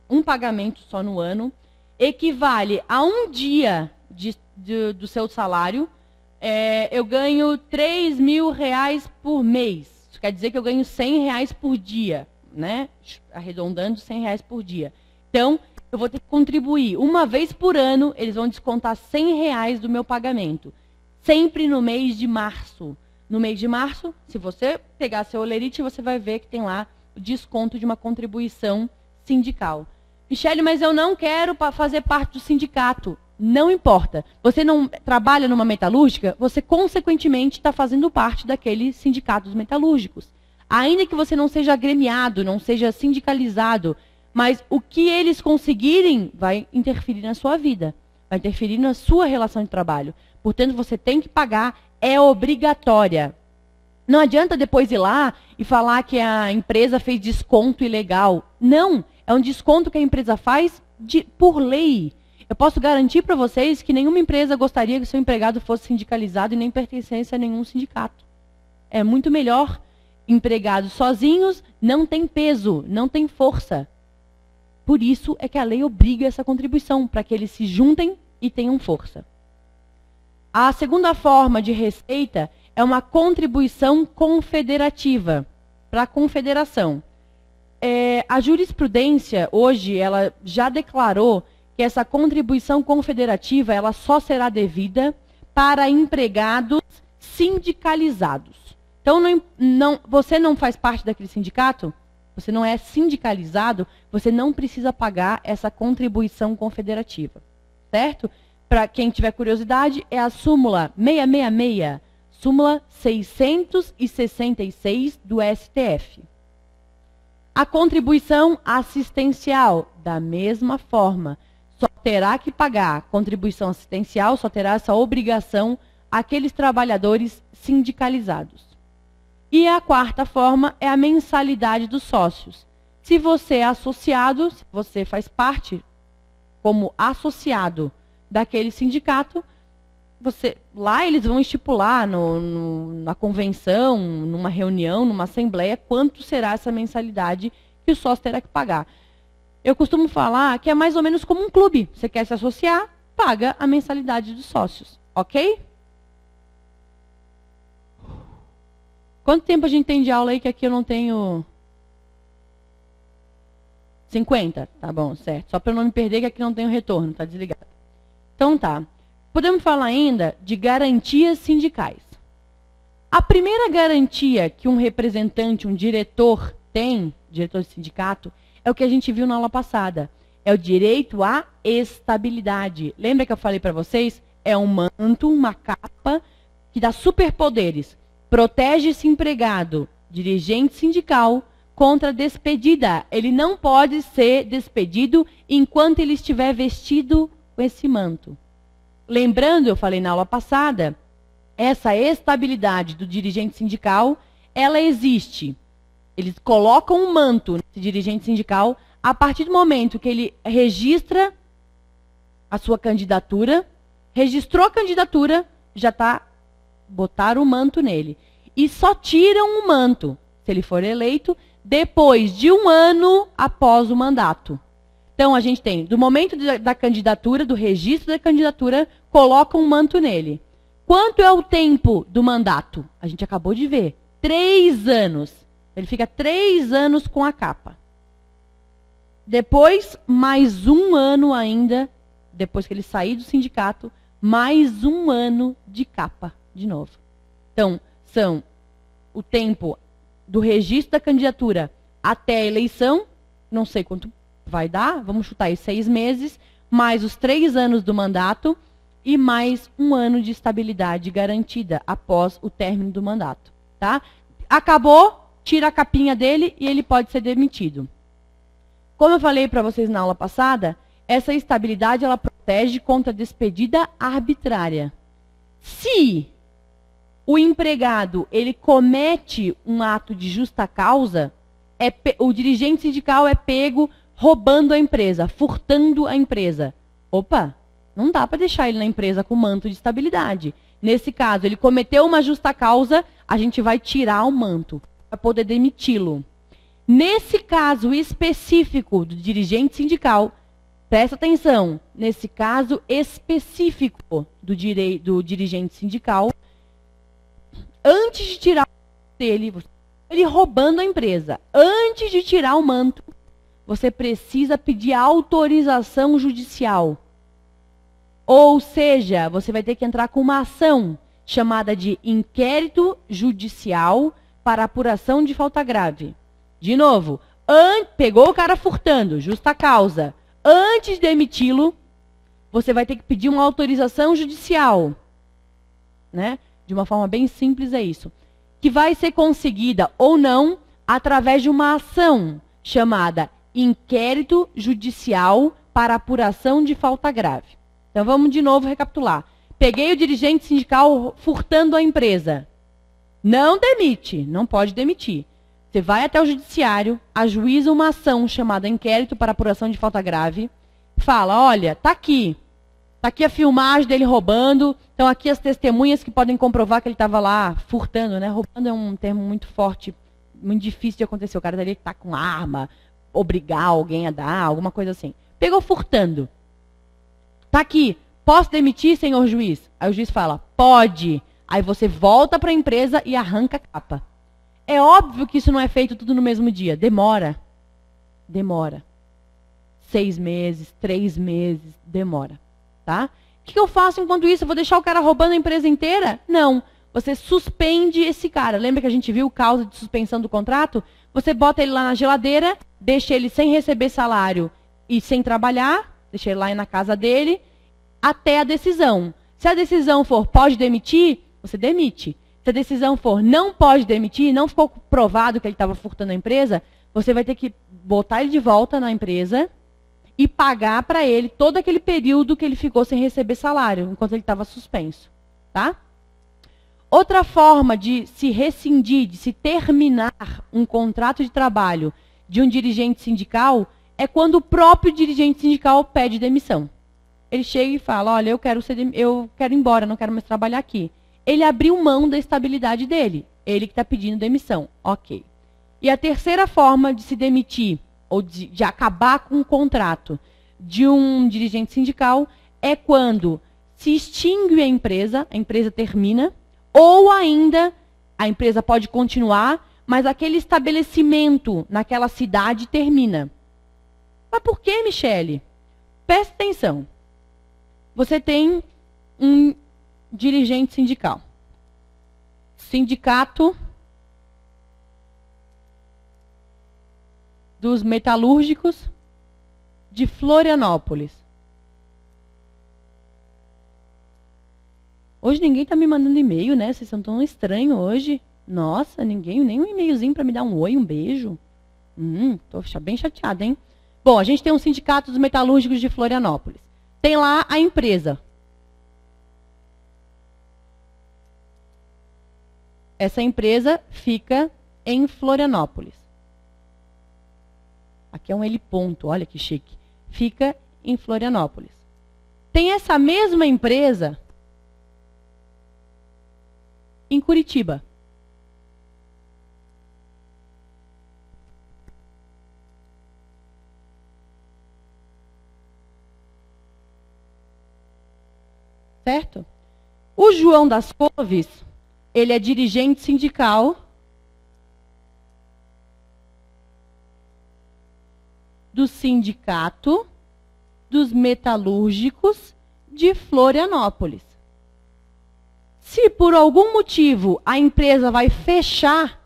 um pagamento só no ano, equivale a um dia do seu salário. Eu ganho R$3.000 por mês. Isso quer dizer que eu ganho R$100 por dia, né? Arredondando, R$100 por dia. Então, eu vou ter que contribuir. Uma vez por ano, eles vão descontar R$100 do meu pagamento. Sempre no mês de março. No mês de março, se você pegar seu olerite, você vai ver que tem lá o desconto de uma contribuição sindical. Michele, mas eu não quero fazer parte do sindicato. Não importa. Você não trabalha numa metalúrgica, você consequentemente está fazendo parte daquele sindicato dos metalúrgicos. Ainda que você não seja agremiado, não seja sindicalizado, mas o que eles conseguirem vai interferir na sua vida, vai interferir na sua relação de trabalho. Portanto, você tem que pagar, é obrigatória. Não adianta depois ir lá e falar que a empresa fez desconto ilegal. Não, é um desconto que a empresa faz por lei. Eu posso garantir para vocês que nenhuma empresa gostaria que o seu empregado fosse sindicalizado e nem pertencesse a nenhum sindicato. É muito melhor. Empregados sozinhos não tem peso, não tem força. Por isso é que a lei obriga essa contribuição, para que eles se juntem e tenham força. A segunda forma de receita é uma contribuição confederativa, para a confederação. A jurisprudência, hoje, ela já declarou que essa contribuição confederativa ela só será devida para empregados sindicalizados. Então, você não faz parte daquele sindicato, você não é sindicalizado, você não precisa pagar essa contribuição confederativa, certo? Para quem tiver curiosidade, é a súmula 666, súmula 666 do STF. A contribuição assistencial, da mesma forma, só terá que pagar contribuição assistencial, só terá essa obrigação aqueles trabalhadores sindicalizados. E a quarta forma é a mensalidade dos sócios. Se você é associado, se você faz parte como associado daquele sindicato, lá eles vão estipular na convenção, numa reunião, numa assembleia, quanto será essa mensalidade que o sócio terá que pagar. Eu costumo falar que é mais ou menos como um clube. Você quer se associar, paga a mensalidade dos sócios, ok? Quanto tempo a gente tem de aula aí que aqui eu não tenho... 50? Tá bom, certo. Só para eu não me perder que aqui não tenho retorno, tá desligado. Então tá. Podemos falar ainda de garantias sindicais. A primeira garantia que um representante, um diretor tem, diretor de sindicato, é o que a gente viu na aula passada. É o direito à estabilidade. Lembra que eu falei para vocês? É um manto, uma capa que dá superpoderes. Protege esse empregado, dirigente sindical, contra despedida. Ele não pode ser despedido enquanto ele estiver vestido com esse manto. Lembrando, eu falei na aula passada, essa estabilidade do dirigente sindical, ela existe. Eles colocam um manto nesse dirigente sindical a partir do momento que ele registra a sua candidatura, registrou a candidatura, já está, botaram o manto nele. E só tiram o manto, se ele for eleito, depois de 1 ano após o mandato. Então, a gente tem, do momento da candidatura, do registro da candidatura, coloca um manto nele. Quanto é o tempo do mandato? A gente acabou de ver. 3 anos. Ele fica 3 anos com a capa. Depois, mais 1 ano ainda, depois que ele sair do sindicato, mais 1 ano de capa, de novo. Então, são o tempo do registro da candidatura até a eleição, não sei quanto vai dar, vamos chutar aí 6 meses, mais os 3 anos do mandato e mais 1 ano de estabilidade garantida após o término do mandato. Tá? Acabou, tira a capinha dele e ele pode ser demitido. Como eu falei para vocês na aula passada, essa estabilidade ela protege contra despedida arbitrária. Se o empregado ele comete um ato de justa causa, o dirigente sindical é pego roubando a empresa, furtando a empresa. Opa, não dá para deixar ele na empresa com manto de estabilidade. Nesse caso, ele cometeu uma justa causa, a gente vai tirar o manto para poder demiti-lo. Nesse caso específico do dirigente sindical, presta atenção, nesse caso específico do dirigente sindical, antes de tirar o manto dele, ele roubando a empresa, antes de tirar o manto, você precisa pedir autorização judicial. Ou seja, você vai ter que entrar com uma ação chamada de inquérito judicial para apuração de falta grave. De novo, pegou o cara furtando, justa causa. Antes de demiti-lo, você vai ter que pedir uma autorização judicial. Né? De uma forma bem simples é isso. Que vai ser conseguida ou não através de uma ação chamada inquérito judicial para apuração de falta grave. Então, vamos de novo recapitular. Peguei o dirigente sindical furtando a empresa. Não demite, não pode demitir. Você vai até o judiciário, ajuiza uma ação chamada inquérito para apuração de falta grave, fala, olha, tá aqui a filmagem dele roubando, estão aqui as testemunhas que podem comprovar que ele estava lá furtando, né? Roubando é um termo muito forte, muito difícil de acontecer. O cara dali está com arma, obrigar alguém a dar, alguma coisa assim. Pegou furtando. Tá aqui, Posso demitir, senhor juiz? Aí o juiz fala, pode. Aí você volta para a empresa e arranca a capa. É óbvio que isso não é feito tudo no mesmo dia. Demora. Demora. 6 meses, 3 meses, demora. Tá? O que eu faço enquanto isso? Eu vou deixar o cara roubando a empresa inteira? Não. Você suspende esse cara. Lembra que a gente viu causa de suspensão do contrato? Você bota ele lá na geladeira, deixa ele sem receber salário e sem trabalhar, deixa ele lá na casa dele, até a decisão. Se a decisão for pode demitir, você demite. Se a decisão for não pode demitir, não ficou provado que ele estava furtando a empresa, você vai ter que botar ele de volta na empresa e pagar para ele todo aquele período que ele ficou sem receber salário, enquanto ele estava suspenso. Tá? Outra forma de se rescindir, de se terminar um contrato de trabalho de um dirigente sindical é quando o próprio dirigente sindical pede demissão. Ele chega e fala, olha, eu quero ir embora, não quero mais trabalhar aqui. Ele abriu mão da estabilidade dele. Ele que está pedindo demissão. Ok. E a terceira forma de se demitir, ou de acabar com o contrato de um dirigente sindical, é quando se extingue a empresa termina, ou ainda a empresa pode continuar, mas aquele estabelecimento naquela cidade termina. Mas por que, Michele? Presta atenção. Você tem um dirigente sindical. Sindicato dos Metalúrgicos de Florianópolis. Hoje ninguém está me mandando e-mail, né? Vocês são tão estranhos hoje. Nossa, ninguém, nem um e-mailzinho para me dar um oi, um beijo. Tô bem chateada, hein? Bom, a gente tem um sindicato dos metalúrgicos de Florianópolis. Tem lá a empresa. Essa empresa fica em Florianópolis. Aqui é um L ponto, olha que chique. Fica em Florianópolis. Tem essa mesma empresa em Curitiba. Certo? O João das Couves, ele é dirigente sindical do Sindicato dos Metalúrgicos de Florianópolis. Se por algum motivo a empresa vai fechar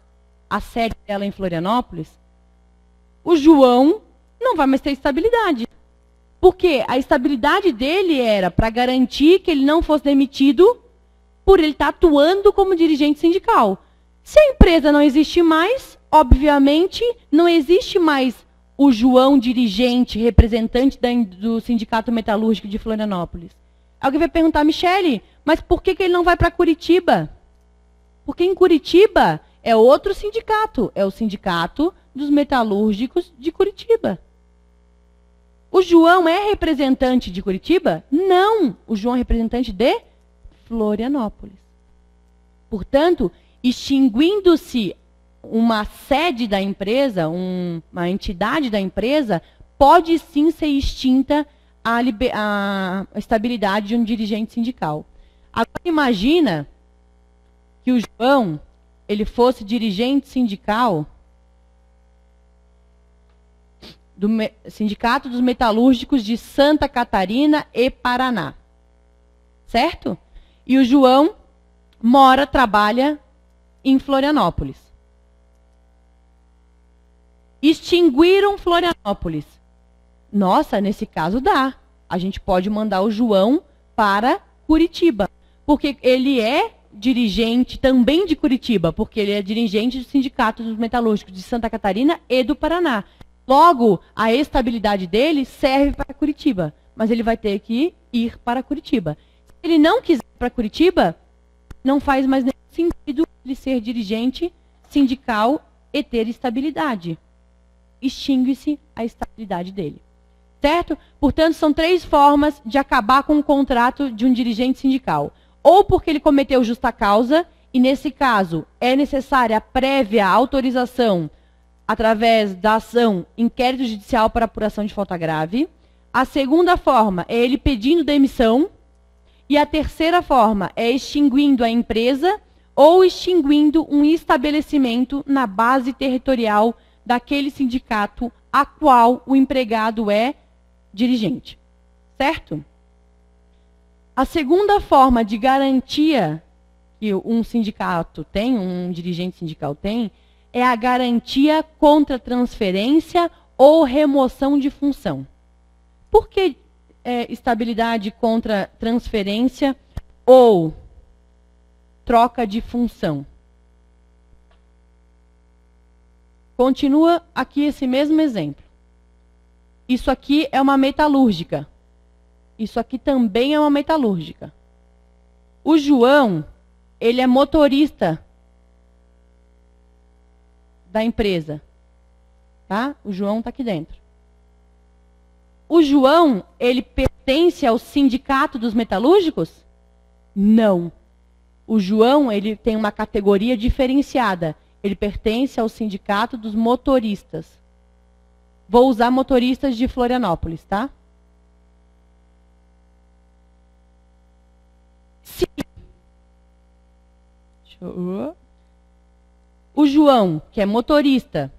a sede dela em Florianópolis, o João não vai mais ter estabilidade. Porque a estabilidade dele era para garantir que ele não fosse demitido por ele estar atuando como dirigente sindical. Se a empresa não existe mais, obviamente, não existe mais o João dirigente, representante do Sindicato Metalúrgico de Florianópolis. Alguém vai perguntar, Michele, mas por que ele não vai para Curitiba? Porque em Curitiba é outro sindicato, é o Sindicato dos Metalúrgicos de Curitiba. O João é representante de Curitiba? Não, o João é representante de Florianópolis. Portanto, extinguindo-se uma sede da empresa, uma entidade da empresa, pode sim ser extinta a estabilidade de um dirigente sindical. Agora imagina que o João ele fosse dirigente sindical do Sindicato dos Metalúrgicos de Santa Catarina e Paraná. Certo? E o João trabalha em Florianópolis. Extinguiram Florianópolis. Nossa, nesse caso dá. A gente pode mandar o João para Curitiba. Porque ele é dirigente também de Curitiba, porque ele é dirigente do Sindicato dos Metalúrgicos de Santa Catarina e do Paraná. Logo, a estabilidade dele serve para Curitiba, mas ele vai ter que ir para Curitiba. Se ele não quiser ir para Curitiba, não faz mais nenhum sentido ele ser dirigente sindical e ter estabilidade. Extingue-se a estabilidade dele. Certo? Portanto, são 3 formas de acabar com o contrato de um dirigente sindical. Ou porque ele cometeu justa causa, e nesse caso é necessária a prévia autorização através da ação inquérito judicial para apuração de falta grave. A segunda forma é ele pedindo demissão, E a terceira forma é extinguindo a empresa ou extinguindo um estabelecimento na base territorial daquele sindicato a qual o empregado é dirigente. Certo? A segunda forma de garantia que um sindicato tem, um dirigente sindical tem, é a garantia contra transferência ou remoção de função. Por que estabilidade contra transferência ou troca de função? Continua aqui esse mesmo exemplo. Isso aqui é uma metalúrgica. Isso aqui também é uma metalúrgica. O João, ele é motorista da empresa. Tá? O João está aqui dentro. O João, ele pertence ao sindicato dos metalúrgicos? Não. O João, ele tem uma categoria diferenciada. Ele pertence ao sindicato dos motoristas. Vou usar motoristas de Florianópolis, tá? Se o João, que é motorista,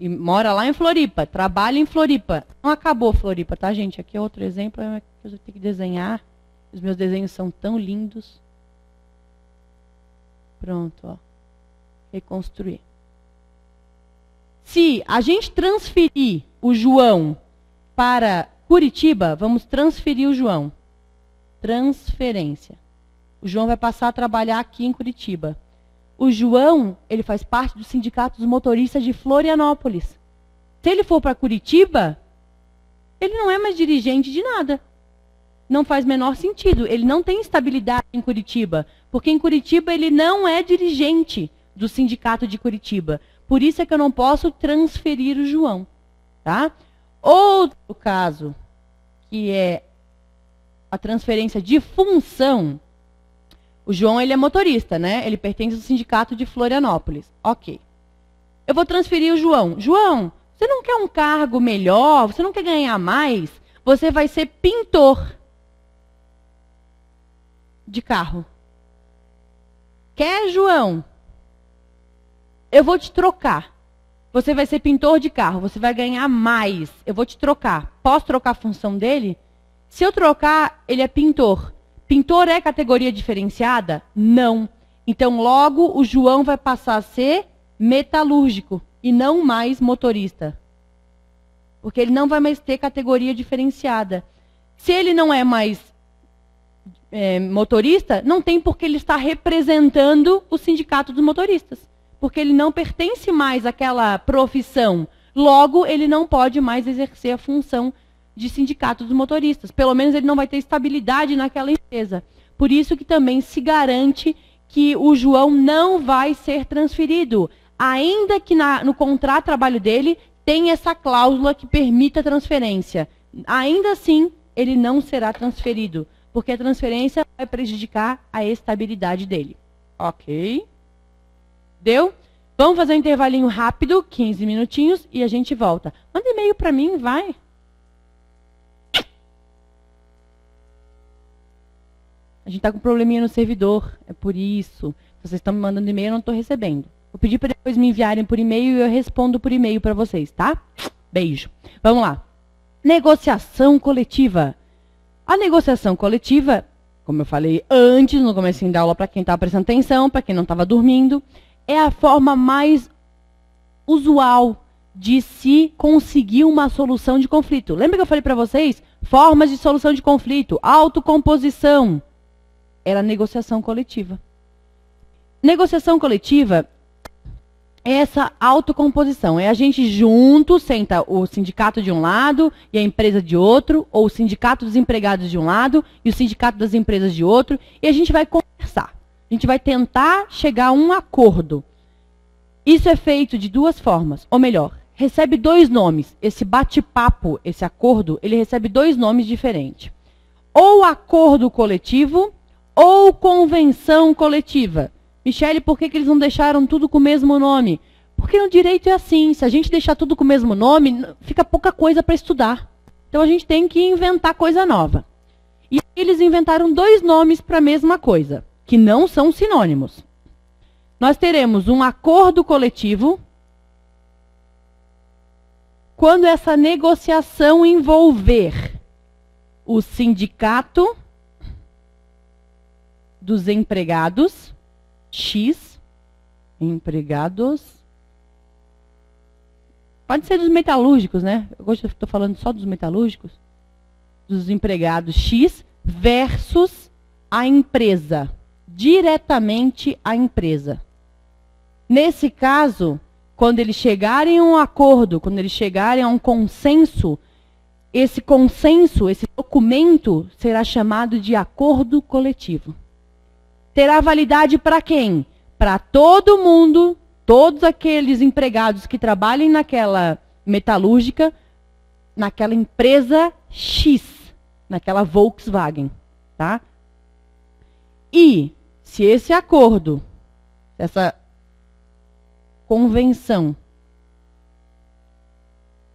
e mora lá em Floripa, trabalha em Floripa. Não acabou Floripa, tá, gente? Aqui é outro exemplo que eu tenho que desenhar. Os meus desenhos são tão lindos. Pronto, ó. Reconstruir. Se a gente transferir o João para Curitiba, vamos transferir o João. Transferência. O João vai passar a trabalhar aqui em Curitiba. O João, ele faz parte do sindicato dos motoristas de Florianópolis. Se ele for para Curitiba, ele não é mais dirigente de nada. Não faz menor sentido. Ele não tem estabilidade em Curitiba, porque em Curitiba ele não é dirigente do sindicato de Curitiba. Por isso é que eu não posso transferir o João. Tá? Outro caso, que é a transferência de função. O João, ele é motorista, né? Ele pertence ao sindicato de Florianópolis. Ok. Eu vou transferir o João. João, você não quer um cargo melhor? Você não quer ganhar mais? Você vai ser pintor de carro. Quer, João? Eu vou te trocar. Você vai ser pintor de carro. Você vai ganhar mais. Eu vou te trocar. Posso trocar a função dele? Se eu trocar, ele é pintor. Pintor é categoria diferenciada? Não. Então, logo, o João vai passar a ser metalúrgico e não mais motorista. Porque ele não vai mais ter categoria diferenciada. Se ele não é mais motorista, não tem por que ele estar representando o sindicato dos motoristas. Porque ele não pertence mais àquela profissão. Logo, ele não pode mais exercer a função de sindicato dos motoristas. Pelo menos ele não vai ter estabilidade naquela empresa. Por isso que também se garante que o João não vai ser transferido. Ainda que no contrato de trabalho dele tenha essa cláusula que permita a transferência. Ainda assim, ele não será transferido. Porque a transferência vai prejudicar a estabilidade dele. Ok? Deu? Vamos fazer um intervalinho rápido, 15 minutinhos, e a gente volta. Manda e-mail para mim, vai. A gente está com um probleminha no servidor, é por isso. Vocês estão me mandando e-mail, eu não estou recebendo. Vou pedir para depois me enviarem por e-mail e eu respondo por e-mail para vocês, tá? Beijo. Vamos lá. Negociação coletiva. A negociação coletiva, como eu falei antes, no comecinho da aula, para quem estava prestando atenção, para quem não estava dormindo, é a forma mais usual de se conseguir uma solução de conflito. Lembra que eu falei para vocês? Formas de solução de conflito, autocomposição. Era negociação coletiva. Negociação coletiva é essa autocomposição. É a gente junto, senta o sindicato de um lado e a empresa de outro, ou o sindicato dos empregados de um lado e o sindicato das empresas de outro, e a gente vai conversar. A gente vai tentar chegar a um acordo. Isso é feito de duas formas, ou melhor, recebe dois nomes. Esse bate-papo, esse acordo, ele recebe dois nomes diferentes. Ou acordo coletivo, ou convenção coletiva. Michele, por que eles não deixaram tudo com o mesmo nome? Porque no direito é assim, se a gente deixar tudo com o mesmo nome, fica pouca coisa para estudar. Então a gente tem que inventar coisa nova. E eles inventaram dois nomes para a mesma coisa, que não são sinônimos. Nós teremos um acordo coletivo quando essa negociação envolver o sindicato dos empregados, X, empregados, pode ser dos metalúrgicos, né? Hoje eu estou falando só dos metalúrgicos, dos empregados X versus a empresa, diretamente a empresa. Nesse caso, quando eles chegarem a um acordo, quando eles chegarem a um consenso, esse documento será chamado de acordo coletivo. Terá validade para quem? Para todo mundo, todos aqueles empregados que trabalhem naquela metalúrgica, naquela empresa X, naquela Volkswagen, tá? E se esse acordo, essa convenção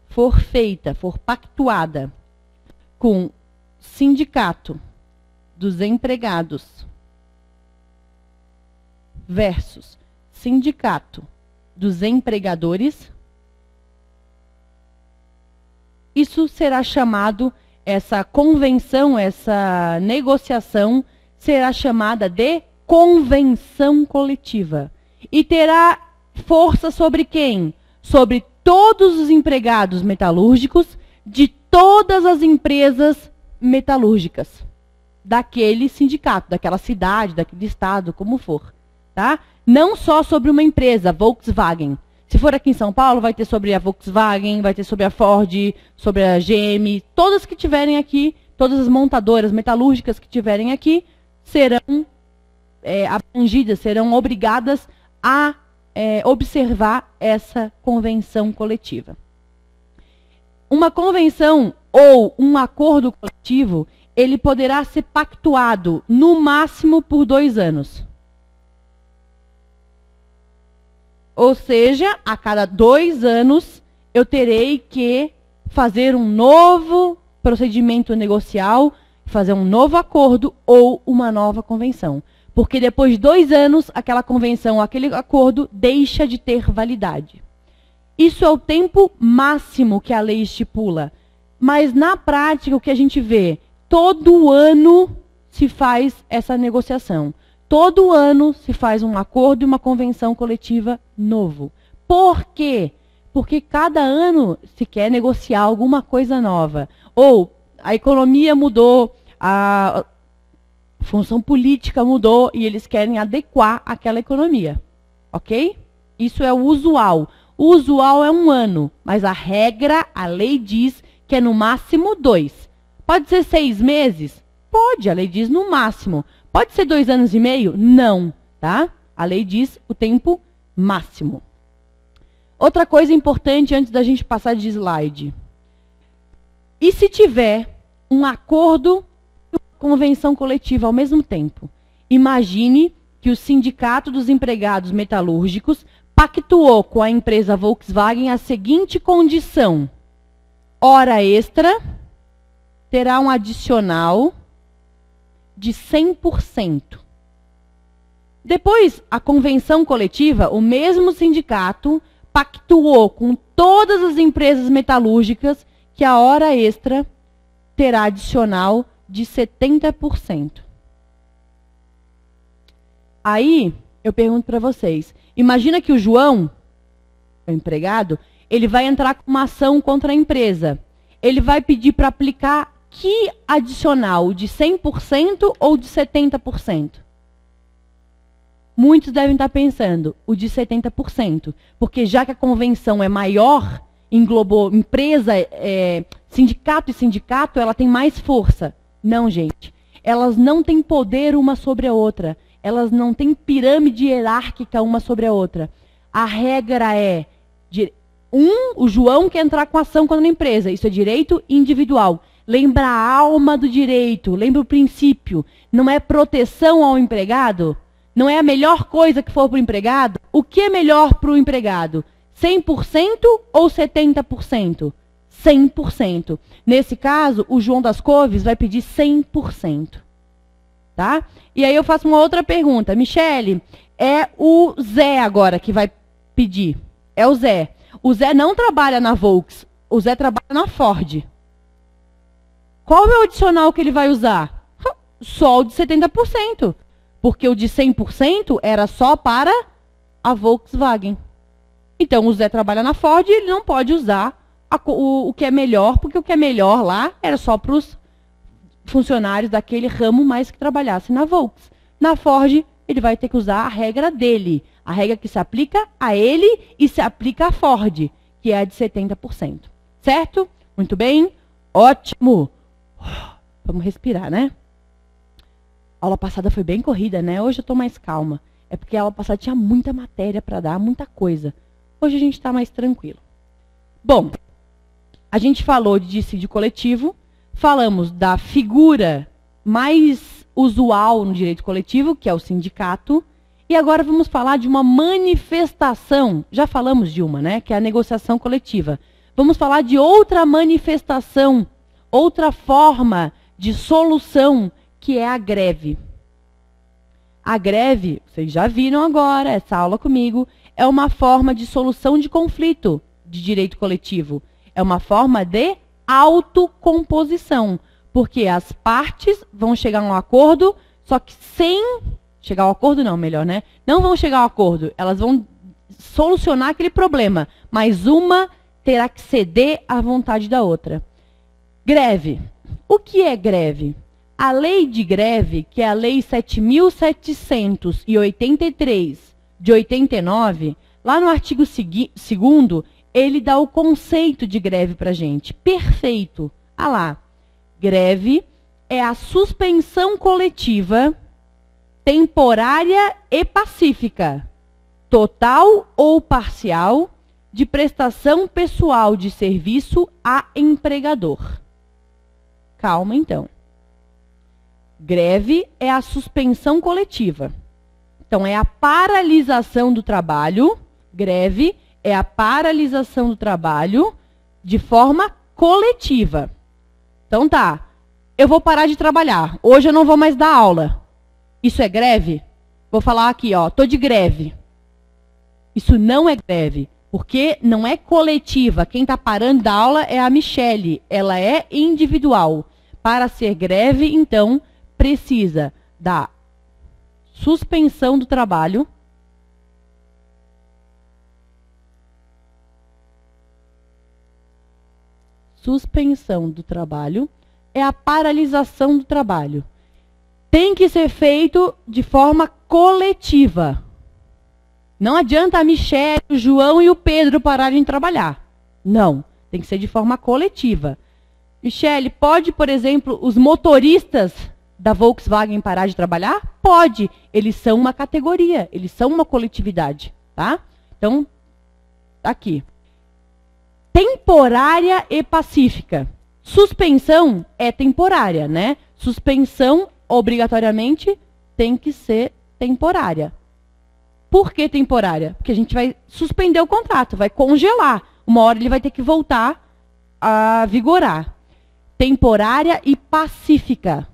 for feita, for pactuada com sindicato dos empregados versus sindicato dos empregadores, isso será chamado, essa convenção, essa negociação será chamada de convenção coletiva. E terá força sobre quem? Sobre todos os empregados metalúrgicos de todas as empresas metalúrgicas daquele sindicato, daquela cidade, daquele estado, como for. Tá? Não só sobre uma empresa, Volkswagen. Se for aqui em São Paulo, vai ter sobre a Volkswagen, vai ter sobre a Ford, sobre a GM, todas que tiverem aqui, todas as montadoras metalúrgicas que tiverem aqui, serão abrangidas, serão obrigadas a observar essa convenção coletiva. Uma convenção ou um acordo coletivo, ele poderá ser pactuado no máximo por 2 anos. Ou seja, a cada 2 anos eu terei que fazer um novo procedimento negocial, fazer um novo acordo ou uma nova convenção. Porque depois de 2 anos, aquela convenção, aquele acordo deixa de ter validade. Isso é o tempo máximo que a lei estipula. Mas na prática, o que a gente vê? Todo ano se faz essa negociação. Todo ano se faz um acordo e uma convenção coletiva novo. Por quê? Porque cada ano se quer negociar alguma coisa nova. Ou a economia mudou, a função política mudou e eles querem adequar aquela economia. Ok? Isso é o usual. O usual é 1 ano, mas a regra, a lei diz que é no máximo 2. Pode ser 6 meses? Pode, a lei diz no máximo. Pode ser 2 anos e meio? Não, tá? A lei diz o tempo máximo. Outra coisa importante antes da gente passar de slide. E se tiver um acordo e uma convenção coletiva ao mesmo tempo? Imagine que o Sindicato dos Empregados Metalúrgicos pactuou com a empresa Volkswagen a seguinte condição: hora extra terá um adicional de 100%. Depois, a convenção coletiva, o mesmo sindicato pactuou com todas as empresas metalúrgicas que a hora extra terá adicional de 70%. Aí, eu pergunto para vocês, imagina que o João, o empregado, ele vai entrar com uma ação contra a empresa. Ele vai pedir para aplicar que adicional, de 100% ou de 70%? Muitos devem estar pensando, o de 70%, porque já que a convenção é maior, englobou empresa, sindicato e sindicato, ela tem mais força. Não, gente. Elas não têm poder uma sobre a outra. Elas não têm pirâmide hierárquica uma sobre a outra. A regra é, o João quer entrar com ação contra a empresa. Isso é direito individual. Lembra a alma do direito, lembra o princípio. Não é proteção ao empregado? Não é a melhor coisa que for para o empregado? O que é melhor para o empregado? 100% ou 70%? 100%. Nesse caso, o João das Couves vai pedir 100%. Tá? E aí eu faço uma outra pergunta. Michele, é o Zé agora que vai pedir. É o Zé. O Zé não trabalha na Volks. O Zé trabalha na Ford. Qual é o adicional que ele vai usar? Só o de 70%. Porque o de 100% era só para a Volkswagen. Então, o Zé trabalha na Ford e ele não pode usar o que é melhor, porque o que é melhor lá era só para os funcionários daquele ramo mais que trabalhassem na Volks. Na Ford, ele vai ter que usar a regra dele. A regra que se aplica a ele e se aplica à Ford, que é a de 70%. Certo? Muito bem. Ótimo. Vamos respirar, né? A aula passada foi bem corrida, né? Hoje eu estou mais calma. É porque a aula passada tinha muita matéria para dar, muita coisa. Hoje a gente está mais tranquilo. Bom, a gente falou de dissídio coletivo, falamos da figura mais usual no direito coletivo, que é o sindicato, e agora vamos falar de uma manifestação. Já falamos de uma, né? Que é a negociação coletiva. Vamos falar de outra manifestação, outra forma de solução, que é a greve. A greve, vocês já viram agora, essa aula comigo, é uma forma de solução de conflito de direito coletivo. É uma forma de autocomposição, porque as partes vão chegar a um acordo, só que sem chegar ao acordo não, melhor, né? Não vão chegar ao acordo, elas vão solucionar aquele problema, mas uma terá que ceder à vontade da outra. Greve. O que é greve? A lei de greve, que é a lei 7.783 de 89, lá no artigo 2º, ele dá o conceito de greve para a gente. Perfeito. Ah lá. Greve é a suspensão coletiva, temporária e pacífica, total ou parcial, de prestação pessoal de serviço a empregador. Calma, então. Greve é a suspensão coletiva. Então, é a paralisação do trabalho. Greve é a paralisação do trabalho de forma coletiva. Então, tá. Eu vou parar de trabalhar. Hoje eu não vou mais dar aula. Isso é greve? Vou falar aqui, ó. Tô de greve. Isso não é greve, porque não é coletiva. Quem está parando da aula é a Michele. Ela é individual. Para ser greve, então, precisa da suspensão do trabalho, é a paralisação do trabalho. Tem que ser feito de forma coletiva. Não adianta a Michele, o João e o Pedro pararem de trabalhar. Não, tem que ser de forma coletiva. Michele, pode, por exemplo, os motoristas da Volkswagen parar de trabalhar? Pode. Eles são uma categoria, eles são uma coletividade, tá? Então, aqui. Temporária e pacífica. Suspensão é temporária, né? Suspensão, obrigatoriamente, tem que ser temporária. Por que temporária? Porque a gente vai suspender o contrato, vai congelar. Uma hora ele vai ter que voltar a vigorar. Temporária e pacífica.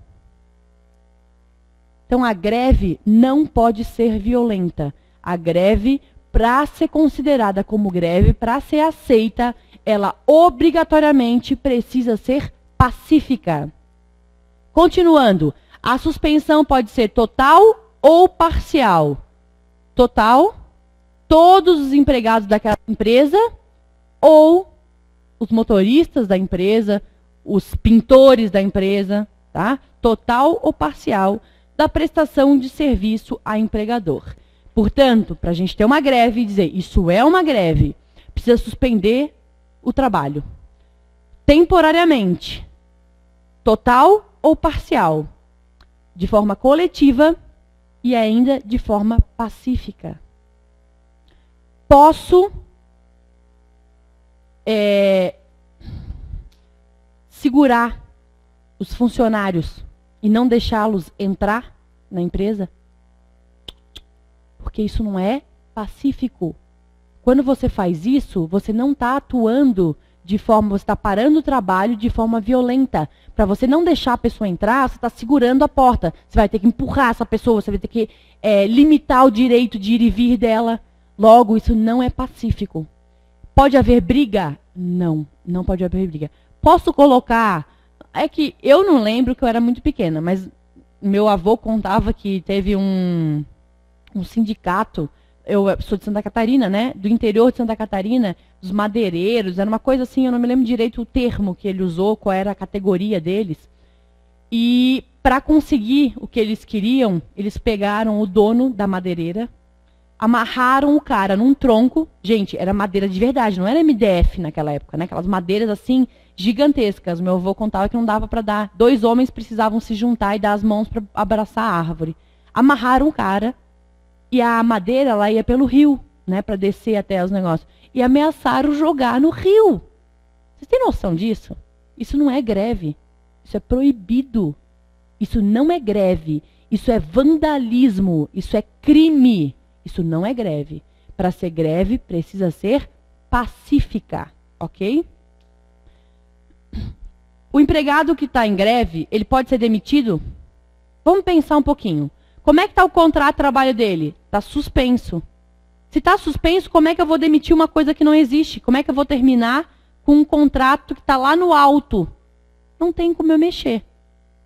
Então, a greve não pode ser violenta. A greve, para ser considerada como greve, para ser aceita, ela obrigatoriamente precisa ser pacífica. Continuando, a suspensão pode ser total ou parcial. Total, todos os empregados daquela empresa, ou os motoristas da empresa, os pintores da empresa, tá? Total ou parcial da prestação de serviço a empregador. Portanto, para a gente ter uma greve e dizer isso é uma greve, precisa suspender o trabalho. Temporariamente, total ou parcial, de forma coletiva e ainda de forma pacífica. Posso segurar os funcionários e não deixá-los entrar na empresa? Porque isso não é pacífico. Quando você faz isso, você não está atuando você está parando o trabalho de forma violenta. Para você não deixar a pessoa entrar, você está segurando a porta. Você vai ter que empurrar essa pessoa, você vai ter que limitar o direito de ir e vir dela. Logo, isso não é pacífico. Pode haver briga? Não, não pode haver briga. Posso colocar... É que eu não lembro, que eu era muito pequena, mas meu avô contava que teve um sindicato... Eu sou de Santa Catarina, né? Do interior de Santa Catarina, dos madeireiros, era uma coisa assim, eu não me lembro direito o termo que ele usou, qual era a categoria deles. E para conseguir o que eles queriam, eles pegaram o dono da madeireira, amarraram o cara num tronco. Gente, era madeira de verdade, não era MDF naquela época, né? Aquelas madeiras assim, gigantescas. Meu avô contava que não dava para dar. 2 homens precisavam se juntar e dar as mãos para abraçar a árvore. Amarraram o cara. E a madeira, ela ia pelo rio, né, para descer até os negócios. E ameaçaram jogar no rio. Vocês têm noção disso? Isso não é greve. Isso é proibido. Isso não é greve. Isso é vandalismo. Isso é crime. Isso não é greve. Para ser greve, precisa ser pacífica, ok? O empregado que está em greve, ele pode ser demitido? Vamos pensar um pouquinho. Como é que está o contrato de trabalho dele? Está suspenso. Se está suspenso, como é que eu vou demitir uma coisa que não existe? Como é que eu vou terminar com um contrato que está lá no alto? Não tem como eu mexer.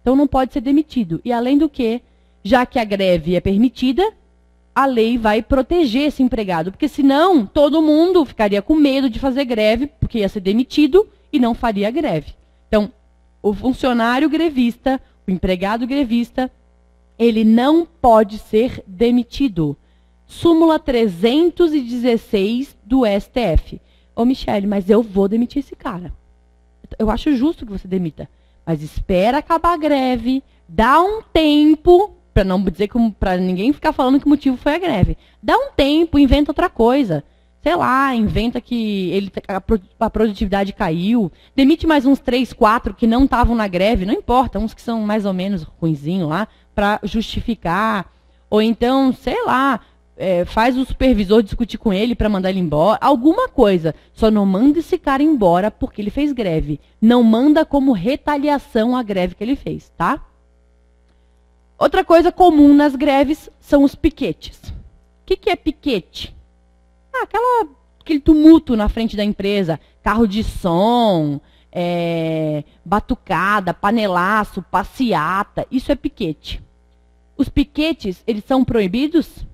Então não pode ser demitido. E além do que, já que a greve é permitida, a lei vai proteger esse empregado. Porque senão todo mundo ficaria com medo de fazer greve, porque ia ser demitido e não faria greve. Então, o funcionário grevista, o empregado grevista, ele não pode ser demitido. Súmula 316 do STF. Ô, Michele, mas eu vou demitir esse cara. Eu acho justo que você demita. Mas espera acabar a greve, dá um tempo, para não dizer, para ninguém ficar falando que o motivo foi a greve. Dá um tempo, inventa outra coisa. Sei lá, inventa que a produtividade caiu. Demite mais uns 3, 4 que não estavam na greve, não importa, uns que são mais ou menos ruinzinho lá, para justificar. Ou então, sei lá, faz o supervisor discutir com ele para mandar ele embora. Alguma coisa. Só não manda esse cara embora porque ele fez greve. Não manda como retaliação a greve que ele fez, tá? Outra coisa comum nas greves são os piquetes. O que é piquete? Aquele tumulto na frente da empresa, carro de som, batucada, panelaço, passeata, isso é piquete. Os piquetes, eles são proibidos?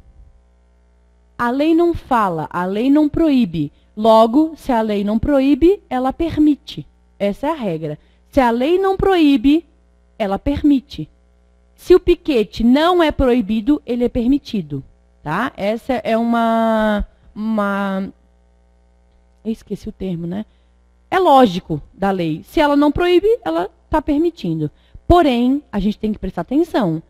A lei não fala, a lei não proíbe. Logo, se a lei não proíbe, ela permite. Essa é a regra. Se a lei não proíbe, ela permite. Se o piquete não é proibido, ele é permitido. Tá? Essa é eu esqueci o termo, né? É lógico da lei. Se ela não proíbe, ela está permitindo. Porém, a gente tem que prestar atenção.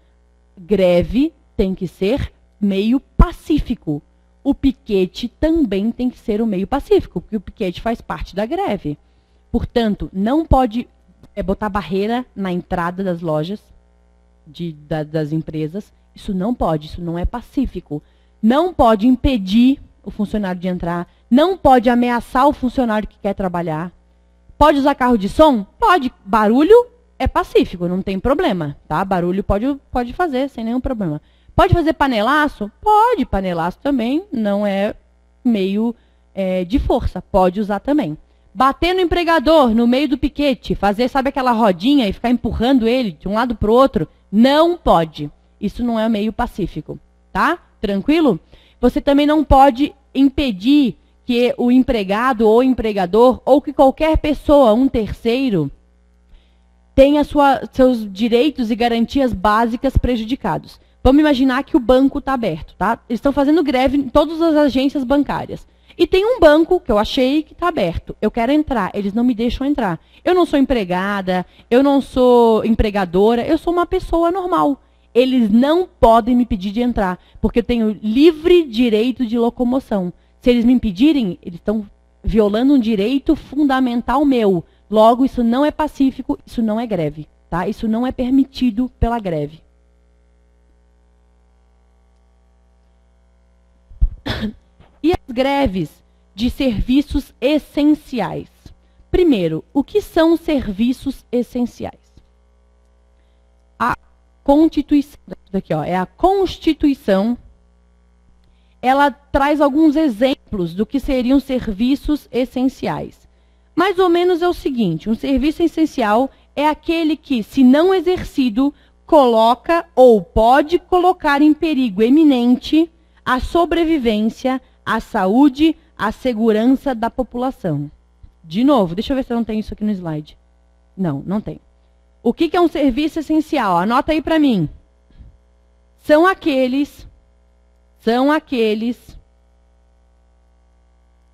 Greve tem que ser meio pacífico. O piquete também tem que ser o meio pacífico, porque o piquete faz parte da greve. Portanto, não pode botar barreira na entrada das lojas, das empresas. Isso não pode, isso não é pacífico. Não pode impedir o funcionário de entrar, não pode ameaçar o funcionário que quer trabalhar. Pode usar carro de som? Pode. Barulho é pacífico, não tem problema, tá? Barulho pode fazer, sem nenhum problema. Pode fazer panelaço? Pode, panelaço também, não é meio de força, pode usar também. Bater no empregador no meio do piquete, fazer, sabe, aquela rodinha e ficar empurrando ele de um lado para o outro? Não pode. Isso não é meio pacífico, tá? Tranquilo? Você também não pode impedir que o empregado ou empregador, ou que qualquer pessoa, um terceiro, tenha seus direitos e garantias básicas prejudicados. Vamos imaginar que o banco está aberto, tá? Eles estão fazendo greve em todas as agências bancárias. E tem um banco que eu achei que está aberto. Eu quero entrar, eles não me deixam entrar. Eu não sou empregada, eu não sou empregadora, eu sou uma pessoa normal. Eles não podem me pedir de entrar, porque eu tenho livre direito de locomoção. Se eles me impedirem, eles estão violando um direito fundamental meu. Logo, isso não é pacífico, isso não é greve, tá? Isso não é permitido pela greve. E as greves de serviços essenciais? primeiro, o que são serviços essenciais? A Constituição, daqui, ó, é a Constituição, ela traz alguns exemplos do que seriam serviços essenciais. Mais ou menos é o seguinte, um serviço essencial é aquele que, se não exercido, coloca ou pode colocar em perigo eminente a sobrevivência, a saúde, a segurança da população. De novo, deixa eu ver se eu não tenho isso aqui no slide. Não, não tem. O que é um serviço essencial? Anota aí para mim. São aqueles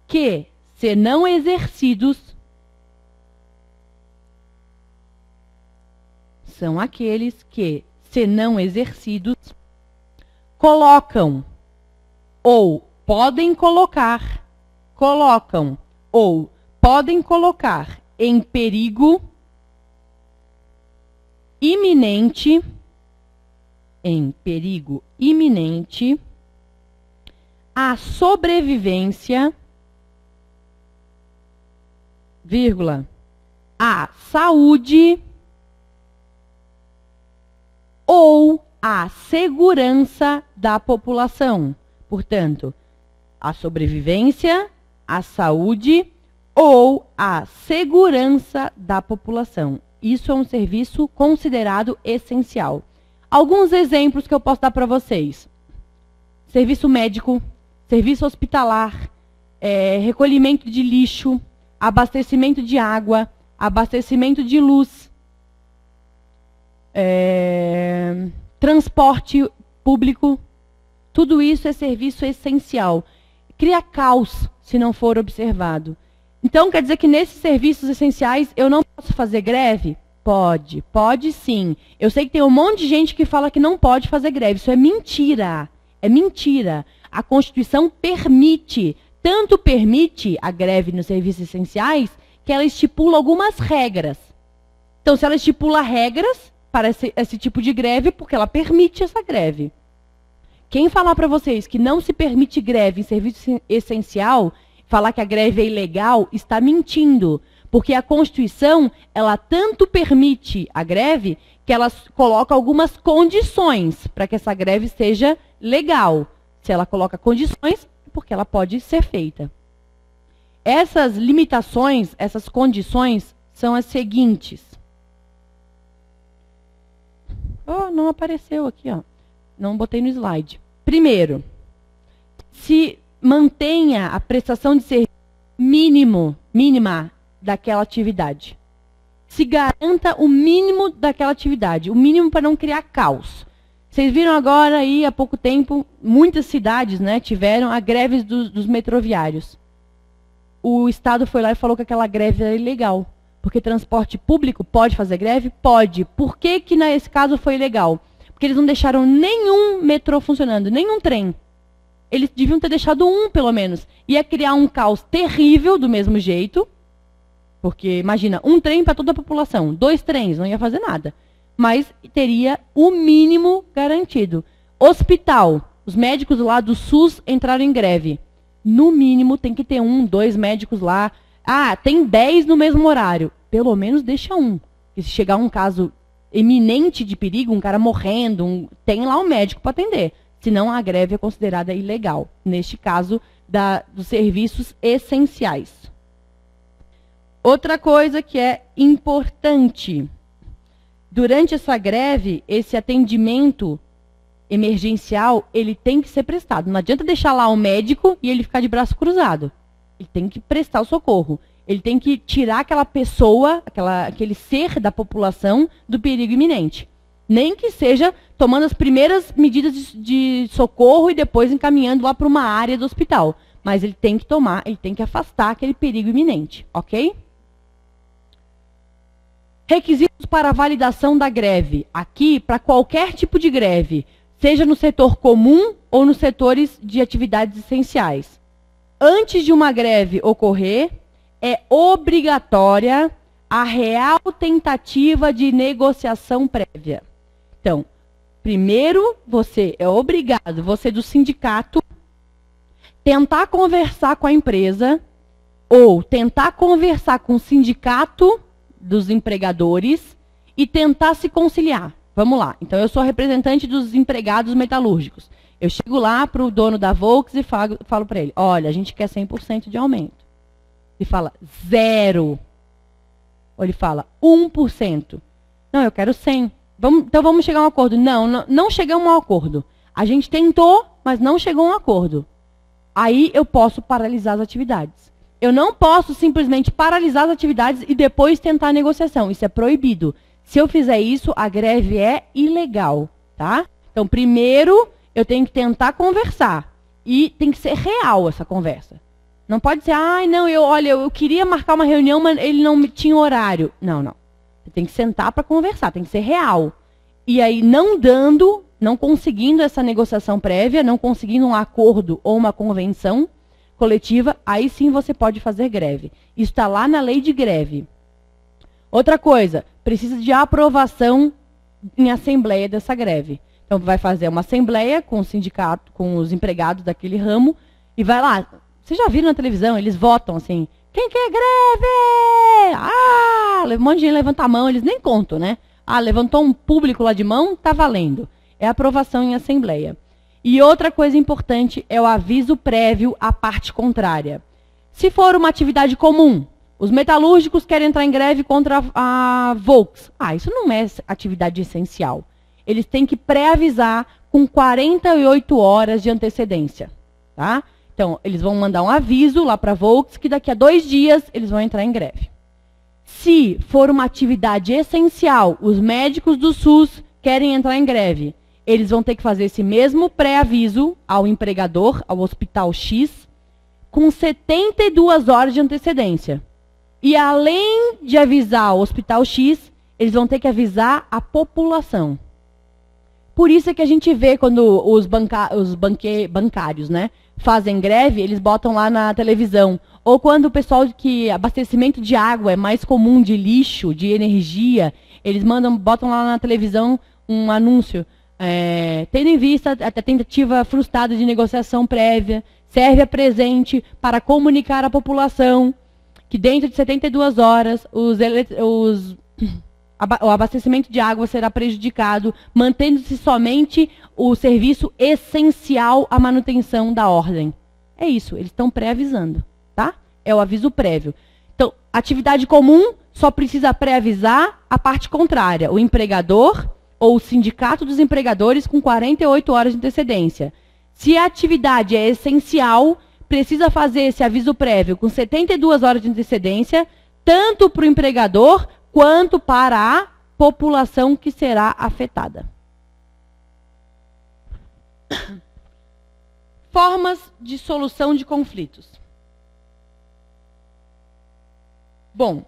que, se não exercidos, colocam ou podem colocar em perigo iminente, a sobrevivência, vírgula, a saúde ou a segurança da população. Portanto, a sobrevivência, a saúde ou a segurança da população. Isso é um serviço considerado essencial. Alguns exemplos que eu posso dar para vocês. Serviço médico, serviço hospitalar, recolhimento de lixo, abastecimento de água, abastecimento de luz, transporte público. Tudo isso é serviço essencial. Cria caos se não for observado. Então, quer dizer que nesses serviços essenciais eu não posso fazer greve? Pode, pode sim. Eu sei que tem um monte de gente que fala que não pode fazer greve. Isso é mentira. É mentira. A Constituição permite, tanto permite a greve nos serviços essenciais, que ela estipula algumas regras. Então, se ela estipula regras para esse tipo de greve, porque ela permite essa greve. Quem falar para vocês que não se permite greve em serviço essencial, falar que a greve é ilegal, está mentindo. Porque a Constituição, ela tanto permite a greve, que ela coloca algumas condições para que essa greve seja legal. Se ela coloca condições, é porque ela pode ser feita. Essas limitações, essas condições, são as seguintes. Oh, não apareceu aqui, ó. Não botei no slide. Primeiro, se mantenha a prestação de serviço mínima daquela atividade. Se garanta o mínimo daquela atividade, o mínimo para não criar caos. Vocês viram agora aí, há pouco tempo, muitas cidades, né, tiveram a greve dos metroviários. O Estado foi lá e falou que aquela greve era ilegal. Porque transporte público pode fazer greve? Pode. Por que nesse caso foi ilegal? Porque eles não deixaram nenhum metrô funcionando, nenhum trem. Eles deviam ter deixado um, pelo menos. Ia criar um caos terrível do mesmo jeito. Porque, imagina, um trem para toda a população. 2 trens, não ia fazer nada. Mas teria o mínimo garantido. Hospital. Os médicos lá do SUS entraram em greve. No mínimo tem que ter 1, 2 médicos lá. Ah, tem 10 no mesmo horário. Pelo menos deixa um. Porque se chegar um caso iminente de perigo, um cara morrendo, tem lá um médico para atender. Senão a greve é considerada ilegal. Neste caso, dos serviços essenciais. Outra coisa que é importante. Durante essa greve, esse atendimento emergencial, ele tem que ser prestado. Não adianta deixar lá o médico e ele ficar de braço cruzado. Ele tem que prestar o socorro. Ele tem que tirar aquela pessoa, aquele ser da população do perigo iminente. Nem que seja tomando as primeiras medidas de socorro e depois encaminhando lá para uma área do hospital. Mas ele tem que afastar aquele perigo iminente, ok? Requisitos para a validação da greve. Aqui, para qualquer tipo de greve, seja no setor comum ou nos setores de atividades essenciais. Antes de uma greve ocorrer, é obrigatória a real tentativa de negociação prévia. Então, primeiro, você é obrigado, você do sindicato, tentar conversar com a empresa ou tentar conversar com o sindicato dos empregadores e tentar se conciliar. Vamos lá. Então, eu sou representante dos empregados metalúrgicos. Eu chego lá para o dono da Volks e falo para ele, olha, a gente quer 100% de aumento. Ele fala, 0%. Ou ele fala, 1%. Não, eu quero 100%. Então, vamos chegar a um acordo. Não chegamos a um acordo. A gente tentou, mas não chegou a um acordo. Aí, eu posso paralisar as atividades. Eu não posso simplesmente paralisar as atividades e depois tentar a negociação. Isso é proibido. Se eu fizer isso, a greve é ilegal, tá? Então, primeiro, eu tenho que tentar conversar. E tem que ser real essa conversa. Não pode ser, não, eu queria marcar uma reunião, mas ele não tinha horário. Não. Você tem que sentar para conversar, tem que ser real. E aí, não conseguindo essa negociação prévia, não conseguindo um acordo ou uma convenção coletiva, aí sim você pode fazer greve. Isso está lá na lei de greve. Outra coisa, precisa de aprovação em assembleia dessa greve. Então, vai fazer uma assembleia com o sindicato, com os empregados daquele ramo, e vai lá. Vocês já viram na televisão, eles votam assim, quem quer greve? Um monte de gente levanta a mão, eles nem contam, né? Levantou um público lá de mão, tá valendo. É aprovação em assembleia. E outra coisa importante é o aviso prévio à parte contrária. Se for uma atividade comum, os metalúrgicos querem entrar em greve contra a Volks. Isso não é atividade essencial. Eles têm que pré-avisar com 48 horas de antecedência. Tá? Então, eles vão mandar um aviso lá para a Volks que daqui a 2 dias eles vão entrar em greve. Se for uma atividade essencial, os médicos do SUS querem entrar em greve. Eles vão ter que fazer esse mesmo pré-aviso ao empregador, ao Hospital X, com 72 horas de antecedência. E além de avisar o Hospital X, eles vão ter que avisar a população. Por isso é que a gente vê quando os bancários, né, fazem greve, eles botam lá na televisão. Ou quando o pessoal que abastecimento de água é mais comum, de lixo, de energia, eles botam lá na televisão um anúncio. Tendo em vista a tentativa frustrada de negociação prévia, serve a presente para comunicar à população que dentro de 72 horas o abastecimento de água será prejudicado, mantendo-se somente o serviço essencial à manutenção da ordem. É isso, eles estão pré-avisando, tá? É o aviso prévio. Então, atividade comum só precisa pré-avisar a parte contrária, o empregador ou o sindicato dos empregadores com 48 horas de antecedência. Se a atividade é essencial, precisa fazer esse aviso prévio com 72 horas de antecedência, tanto para o empregador quanto para a população que será afetada. Formas de solução de conflitos. Bom,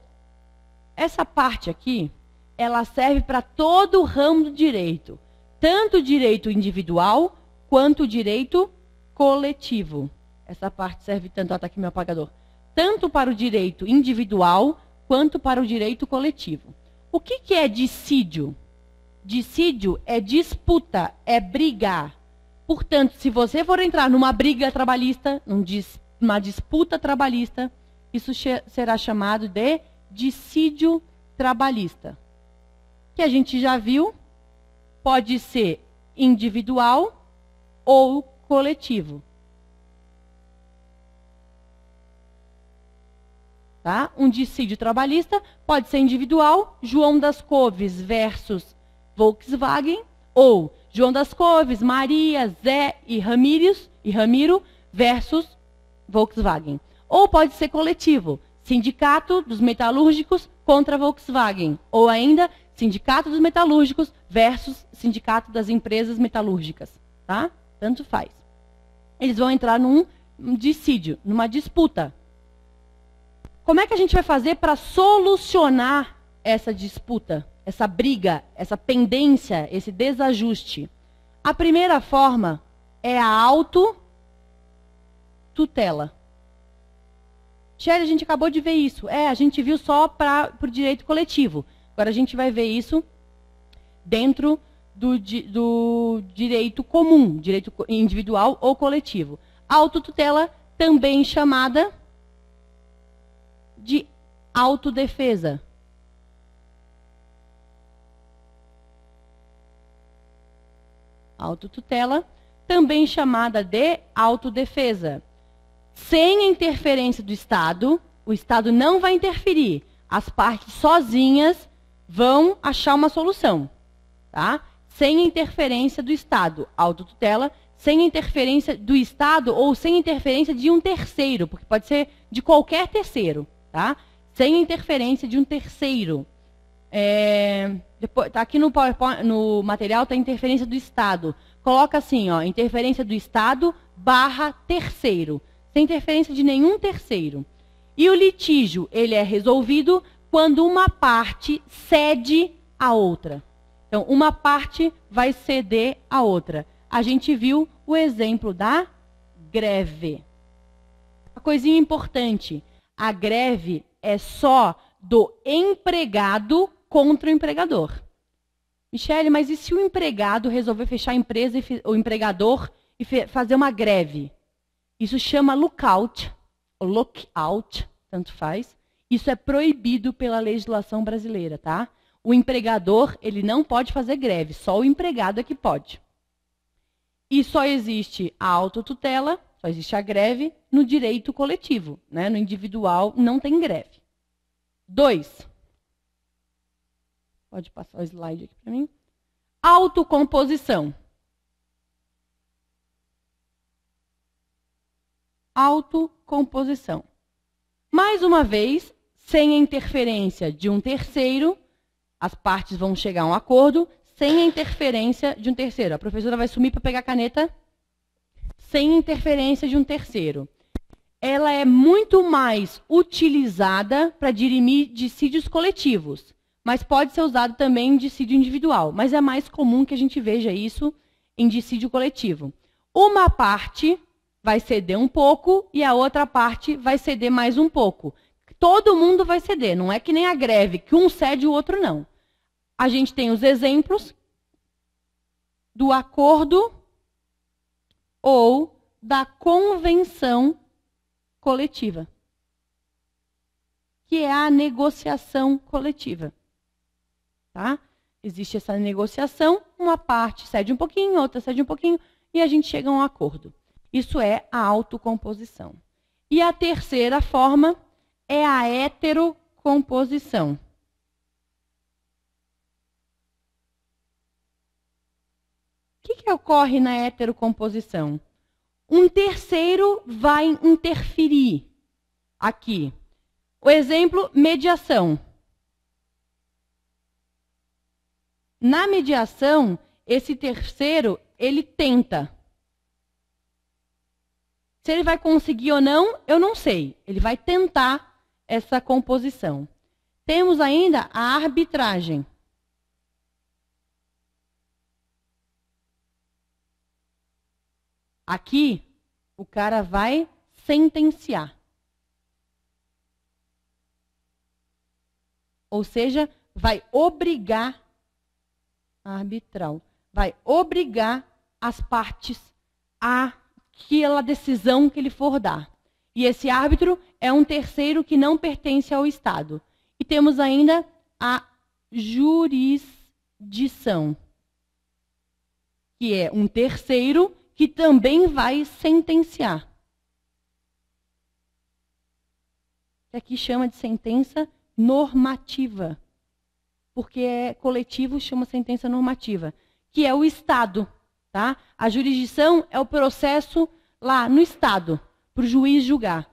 essa parte aqui, ela serve para todo o ramo do direito, tanto o direito individual quanto o direito coletivo. Essa parte serve tanto, está aqui meu apagador, tanto para o direito individual quanto para o direito coletivo. O que é dissídio? Dissídio é disputa, é brigar. Portanto, se você for entrar numa briga trabalhista, numa disputa trabalhista, isso será chamado de dissídio trabalhista. Que a gente já viu, pode ser individual ou coletivo. Tá? Um dissídio trabalhista pode ser individual, João das Couves versus Volkswagen, ou João das Couves, Maria, Zé e Ramiro versus Volkswagen. Ou pode ser coletivo, Sindicato dos Metalúrgicos contra Volkswagen, ou ainda Sindicato dos Metalúrgicos versus Sindicato das Empresas Metalúrgicas. Tá? Tanto faz. Eles vão entrar num dissídio, numa disputa. Como é que a gente vai fazer para solucionar essa disputa, essa briga, essa pendência, esse desajuste? A primeira forma é a autotutela. Shelly, a gente acabou de ver isso. A gente viu só para o direito coletivo. Agora a gente vai ver isso dentro do direito comum, direito individual ou coletivo. Autotutela, também chamada de autodefesa. Autotutela, também chamada de autodefesa. Sem a interferência do Estado, o Estado não vai interferir. As partes sozinhas vão achar uma solução, tá? Sem a interferência do Estado, autotutela, sem a interferência do Estado ou sem a interferência de um terceiro, porque pode ser de qualquer terceiro, tá? Sem a interferência de um terceiro. Depois, tá aqui no PowerPoint, no material está a interferência do Estado. Coloca assim, ó, interferência do Estado / terceiro, sem interferência de nenhum terceiro. E o litígio, ele é resolvido quando uma parte cede a outra. Então, uma parte vai ceder a outra. A gente viu o exemplo da greve. Uma coisinha importante, a greve é só do empregado contra o empregador. Michele, mas e se o empregado resolver fechar a empresa, o empregador, e fazer uma greve? Isso chama lockout, ou lockout, tanto faz. Isso é proibido pela legislação brasileira, tá? O empregador, ele não pode fazer greve, só o empregado é que pode. E só existe a autotutela, só existe a greve no direito coletivo, né? No individual não tem greve. 2. Pode passar o slide aqui para mim. Autocomposição. Autocomposição. Mais uma vez, sem a interferência de um terceiro, as partes vão chegar a um acordo, sem a interferência de um terceiro. A professora vai sumir para pegar a caneta. Sem interferência de um terceiro. Ela é muito mais utilizada para dirimir dissídios coletivos, mas pode ser usado também em dissídio individual. Mas é mais comum que a gente veja isso em dissídio coletivo. Uma parte vai ceder um pouco e a outra parte vai ceder mais um pouco. Todo mundo vai ceder, não é que nem a greve, que um cede e o outro não. A gente tem os exemplos do acordo ou da convenção coletiva, que é a negociação coletiva. Tá? Existe essa negociação, uma parte cede um pouquinho, outra cede um pouquinho, e a gente chega a um acordo. Isso é a autocomposição. E a terceira forma é a heterocomposição. O que ocorre na heterocomposição? Um terceiro vai interferir aqui. O exemplo, mediação. Na mediação, esse terceiro, ele tenta. Se ele vai conseguir ou não, eu não sei. Ele vai tentar essa composição. Temos ainda a arbitragem. Aqui, o cara vai sentenciar. Ou seja, vai obrigar a arbitral. Vai obrigar as partes a aquela decisão que ele for dar. E esse árbitro é um terceiro que não pertence ao Estado. E temos ainda a jurisdição, que é um terceiro que também vai sentenciar. Que aqui chama de sentença normativa. Porque é coletivo, chama sentença normativa. Que é o Estado. Tá? A jurisdição é o processo lá no Estado, para o juiz julgar.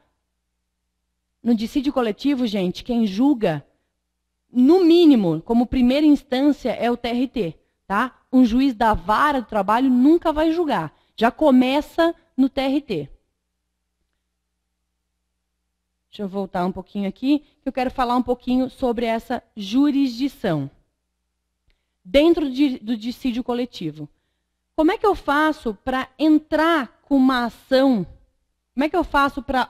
No dissídio coletivo, gente, quem julga, no mínimo, como primeira instância, é o TRT. Tá? Um juiz da vara do trabalho nunca vai julgar. Já começa no TRT. Deixa eu voltar um pouquinho aqui, que eu quero falar um pouquinho sobre essa jurisdição. Dentro do dissídio coletivo. Como é que eu faço para entrar com uma ação? Como é que eu faço para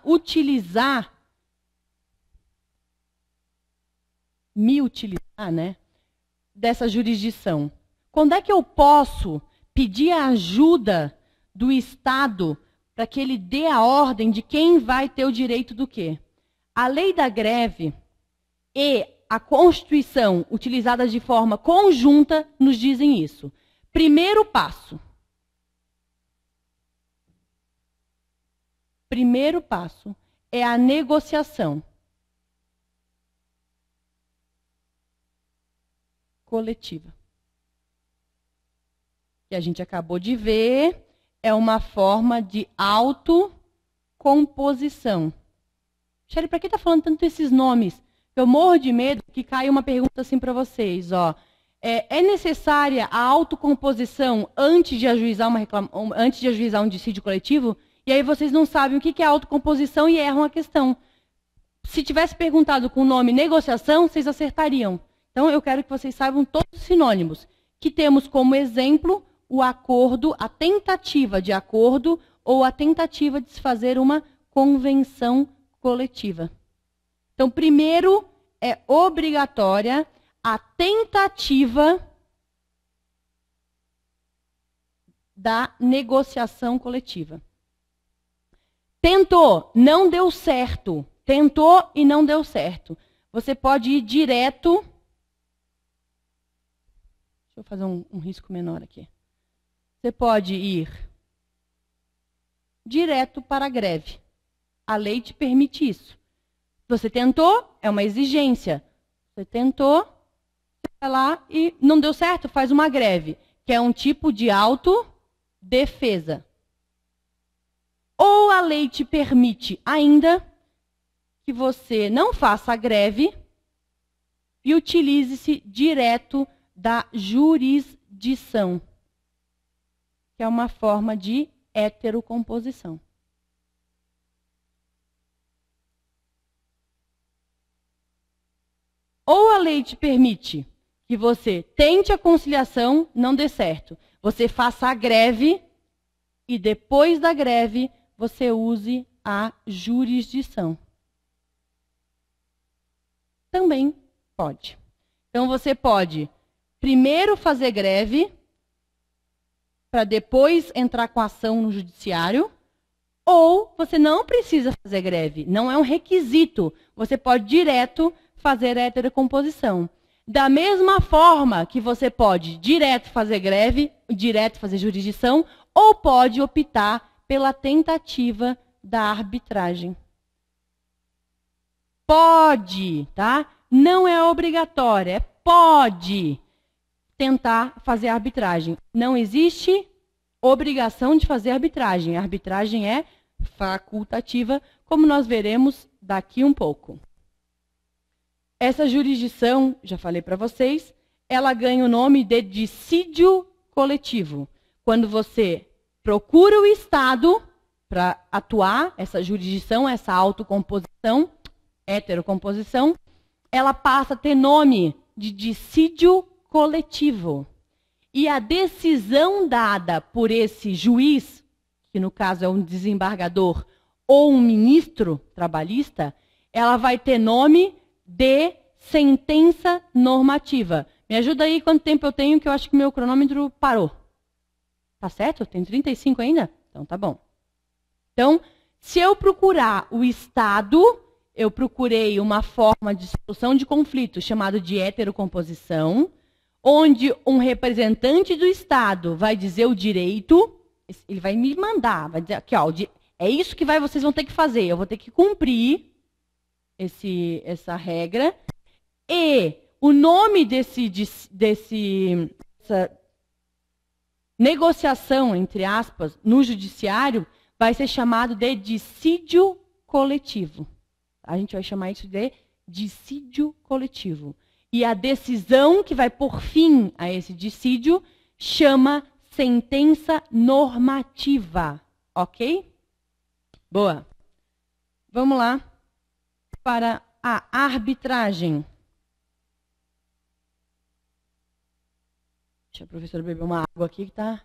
me utilizar, né, dessa jurisdição? Quando é que eu posso pedir a ajuda do Estado para que ele dê a ordem de quem vai ter o direito do quê? A lei da greve e a Constituição, utilizadas de forma conjunta, nos dizem isso. Primeiro passo. Primeiro passo é a negociação coletiva. Que a gente acabou de ver, é uma forma de autocomposição. Sherry, para que está falando tanto esses nomes? Eu morro de medo que caia uma pergunta assim para vocês. Ó. É necessária a autocomposição antes de ajuizar um dissídio coletivo? E aí vocês não sabem o que é autocomposição e erram a questão. Se tivesse perguntado com o nome negociação, vocês acertariam. Então, eu quero que vocês saibam todos os sinônimos. Que temos como exemplo o acordo, a tentativa de acordo ou a tentativa de se fazer uma convenção coletiva. Então, primeiro, é obrigatória a tentativa da negociação coletiva. Tentou, não deu certo. Tentou e não deu certo. Você pode ir direto. Deixa eu fazer um risco menor aqui. Você pode ir direto para a greve. A lei te permite isso. Você tentou, é uma exigência. Você tentou, você vai lá e não deu certo, faz uma greve, que é um tipo de autodefesa. Ou a lei te permite ainda que você não faça a greve e utilize-se direto da jurisdição, que é uma forma de heterocomposição. Ou a lei te permite que você tente a conciliação, não dê certo. Você faça a greve e depois da greve você use a jurisdição. Também pode. Então você pode primeiro fazer greve para depois entrar com ação no judiciário, ou você não precisa fazer greve, não é um requisito. Você pode direto fazer a heterocomposição. Da mesma forma que você pode direto fazer greve, direto fazer jurisdição, ou pode optar pela tentativa da arbitragem. Pode, tá? Não é obrigatório, é pode tentar fazer arbitragem. Não existe obrigação de fazer arbitragem. A arbitragem é facultativa, como nós veremos daqui um pouco. Essa jurisdição, já falei para vocês, ela ganha o nome de dissídio coletivo. Quando você procura o Estado para atuar, essa jurisdição, essa autocomposição, heterocomposição, ela passa a ter nome de dissídio coletivo. E a decisão dada por esse juiz, que no caso é um desembargador ou um ministro trabalhista, ela vai ter nome de sentença normativa. Me ajuda aí quanto tempo eu tenho, que eu acho que meu cronômetro parou. Tá certo? Tem 35 ainda? Então tá bom. Então, se eu procurar o Estado, eu procurei uma forma de solução de conflito chamada de heterocomposição, onde um representante do Estado vai dizer o direito, ele vai me mandar, vai dizer aqui, ó, é isso que vocês vão ter que fazer, eu vou ter que cumprir essa regra, e o nome dessa negociação, entre aspas, no judiciário, vai ser chamado de dissídio coletivo. A gente vai chamar isso de dissídio coletivo. E a decisão que vai pôr fim a esse dissídio chama sentença normativa. Ok? Boa. Vamos lá para a arbitragem. Deixa a professora beber uma água aqui que está...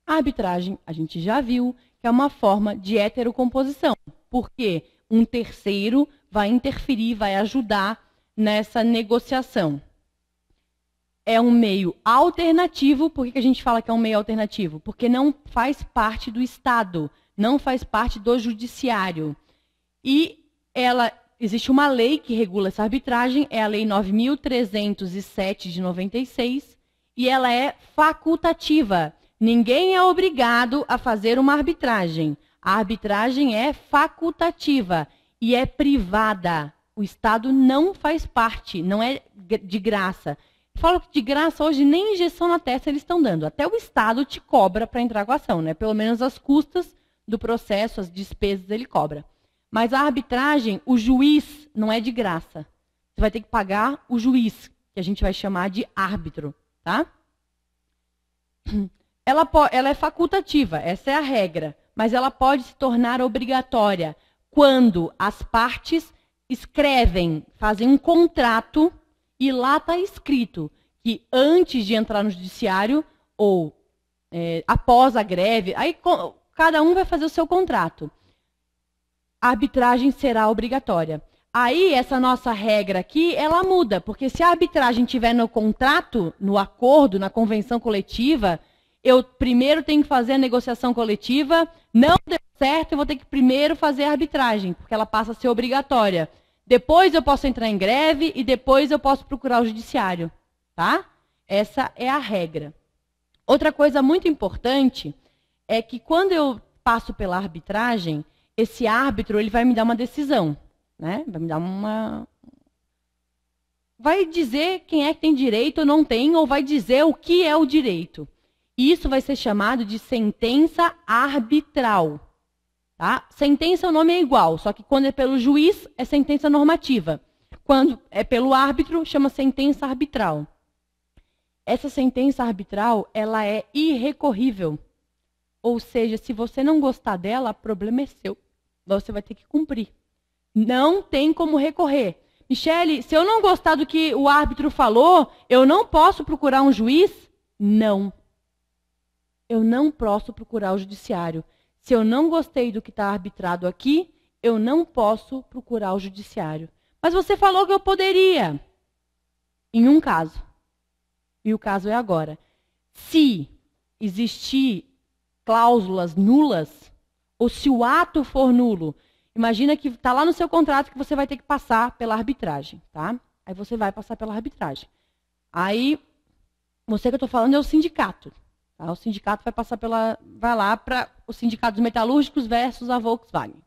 A arbitragem, a gente já viu que é uma forma de heterocomposição, porque um terceiro vai interferir, vai ajudar nessa negociação. é um meio alternativo. Por que a gente fala que é um meio alternativo? Porque não faz parte do Estado, não faz parte do judiciário. E existe uma lei que regula essa arbitragem, é a Lei 9.307 de 96, e ela é facultativa. Ninguém é obrigado a fazer uma arbitragem. A arbitragem é facultativa e é privada. O Estado não faz parte, não é de graça. Falo que de graça hoje nem injeção na testa eles estão dando. Até o Estado te cobra para entrar com a ação, né? Pelo menos as custas do processo, as despesas ele cobra. Mas a arbitragem, o juiz não é de graça. Você vai ter que pagar o juiz, que a gente vai chamar de árbitro, tá? Ela é facultativa, essa é a regra, mas ela pode se tornar obrigatória quando as partes escrevem, fazem um contrato e lá está escrito que antes de entrar no judiciário ou após a greve, aí cada um vai fazer o seu contrato. A arbitragem será obrigatória. Aí, essa nossa regra aqui, ela muda, porque se a arbitragem estiver no contrato, no acordo, na convenção coletiva, eu primeiro tenho que fazer a negociação coletiva, não deu certo, eu vou ter que primeiro fazer a arbitragem, porque ela passa a ser obrigatória. Depois eu posso entrar em greve e depois eu posso procurar o judiciário, tá? Essa é a regra. Outra coisa muito importante é que quando eu passo pela arbitragem, esse árbitro ele vai me dar uma decisão, né? Vai me dar vai dizer quem é que tem direito ou não tem, ou vai dizer o que é o direito. E isso vai ser chamado de sentença arbitral. Tá? Sentença, o nome é igual, só que quando é pelo juiz, é sentença normativa. Quando é pelo árbitro, chama sentença arbitral. Essa sentença arbitral, ela é irrecorrível. Ou seja, se você não gostar dela, o problema é seu. Você vai ter que cumprir. Não tem como recorrer. Michele, se eu não gostar do que o árbitro falou, eu não posso procurar um juiz? Não. Eu não posso procurar o judiciário. Se eu não gostei do que está arbitrado aqui, eu não posso procurar o judiciário. Mas você falou que eu poderia. Em um caso. E o caso é agora. Se existir cláusulas nulas, ou se o ato for nulo, imagina que está lá no seu contrato que você vai ter que passar pela arbitragem, tá? Aí você vai passar pela arbitragem. Aí, você que eu estou falando é o sindicato. Tá? O sindicato vai lá para os sindicatos metalúrgicos versus a Volkswagen.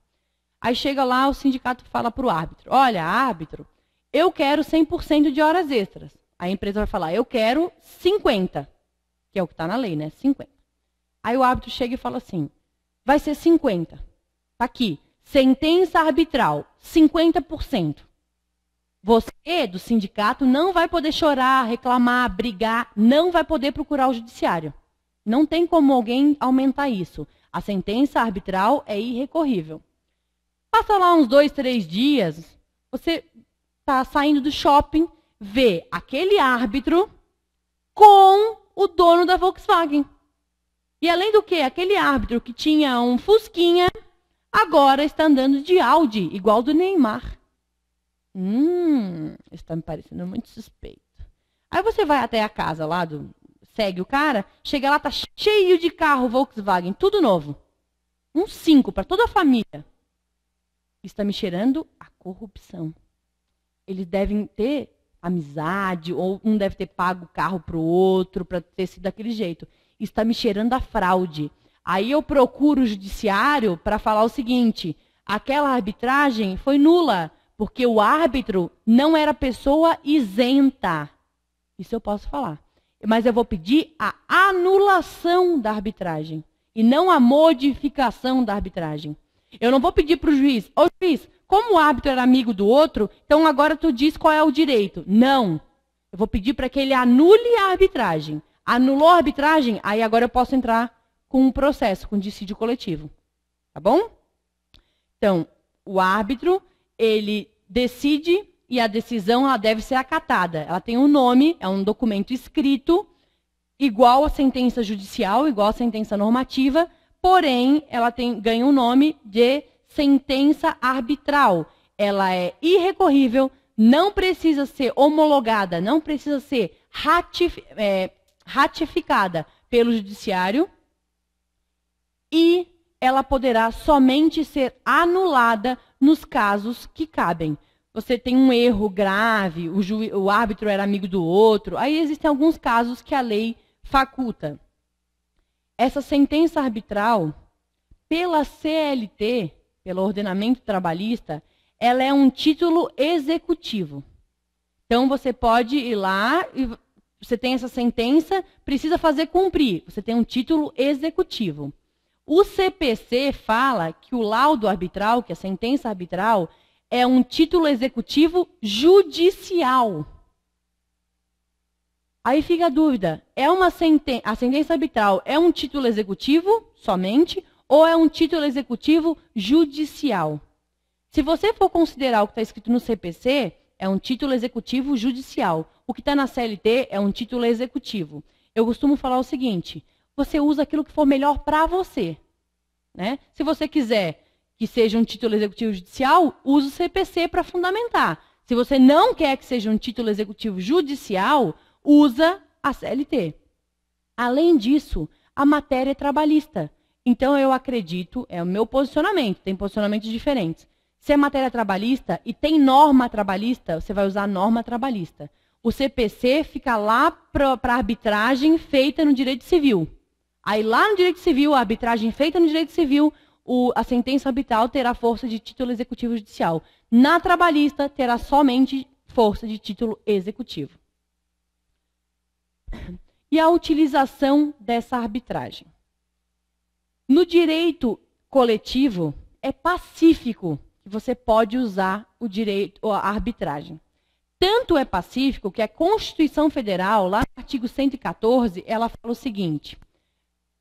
Aí chega lá, o sindicato fala para o árbitro, olha, árbitro, eu quero 100% de horas extras. Aí a empresa vai falar, eu quero 50%, que é o que está na lei, né? 50%. Aí o árbitro chega e fala assim, vai ser 50%. Está aqui, sentença arbitral, 50%. Você, do sindicato, não vai poder chorar, reclamar, brigar, não vai poder procurar o judiciário. Não tem como alguém aumentar isso. A sentença arbitral é irrecorrível. Passa lá uns 2, 3 dias, você está saindo do shopping, vê aquele árbitro com o dono da Volkswagen. E além do que, aquele árbitro que tinha um Fusquinha, agora está andando de Audi, igual do Neymar. Está me parecendo muito suspeito. Aí você vai até a casa lá, segue o cara, chega lá, tá cheio de carro Volkswagen, tudo novo. 5 para toda a família. Está me cheirando a corrupção. Eles devem ter amizade, ou um deve ter pago o carro para o outro, para ter sido daquele jeito. Está me cheirando a fraude. Aí eu procuro o judiciário para falar o seguinte, aquela arbitragem foi nula, porque o árbitro não era pessoa isenta. Isso eu posso falar. Mas eu vou pedir a anulação da arbitragem e não a modificação da arbitragem. Eu não vou pedir para o juiz, ô juiz, como o árbitro era amigo do outro, então agora tu diz qual é o direito. Não. Eu vou pedir para que ele anule a arbitragem. Anulou a arbitragem, aí agora eu posso entrar com um processo, com dissídio coletivo. Tá bom? Então, o árbitro, ele decide e a decisão ela deve ser acatada. Ela tem um nome, é um documento escrito, igual à sentença judicial, igual à sentença normativa, porém, ela ganha o nome de sentença arbitral. Ela é irrecorrível, não precisa ser homologada, não precisa ser ratificada pelo judiciário e ela poderá somente ser anulada nos casos que cabem. Você tem um erro grave, o árbitro era amigo do outro, aí existem alguns casos que a lei faculta. Essa sentença arbitral, pela CLT, pelo ordenamento trabalhista, ela é um título executivo. Então, você pode ir lá e você tem essa sentença, precisa fazer cumprir. Você tem um título executivo. O CPC fala que o laudo arbitral, que a sentença arbitral, é um título executivo judicial. Aí fica a dúvida, a sentença arbitral é um título executivo somente ou é um título executivo judicial? Se você for considerar o que está escrito no CPC, é um título executivo judicial. O que está na CLT é um título executivo. Eu costumo falar o seguinte, você usa aquilo que for melhor para você. Né? Se você quiser que seja um título executivo judicial, use o CPC para fundamentar. Se você não quer que seja um título executivo judicial, usa a CLT. Além disso, a matéria é trabalhista. Então, eu acredito, é o meu posicionamento, tem posicionamentos diferentes. Se é matéria trabalhista e tem norma trabalhista, você vai usar a norma trabalhista. O CPC fica lá para arbitragem feita no direito civil. Aí lá no direito civil, a arbitragem feita no direito civil, a sentença arbitral terá força de título executivo judicial. Na trabalhista, terá somente força de título executivo. E a utilização dessa arbitragem. No direito coletivo, é pacífico que você pode usar a arbitragem. Tanto é pacífico que a Constituição Federal, lá no artigo 114, ela fala o seguinte: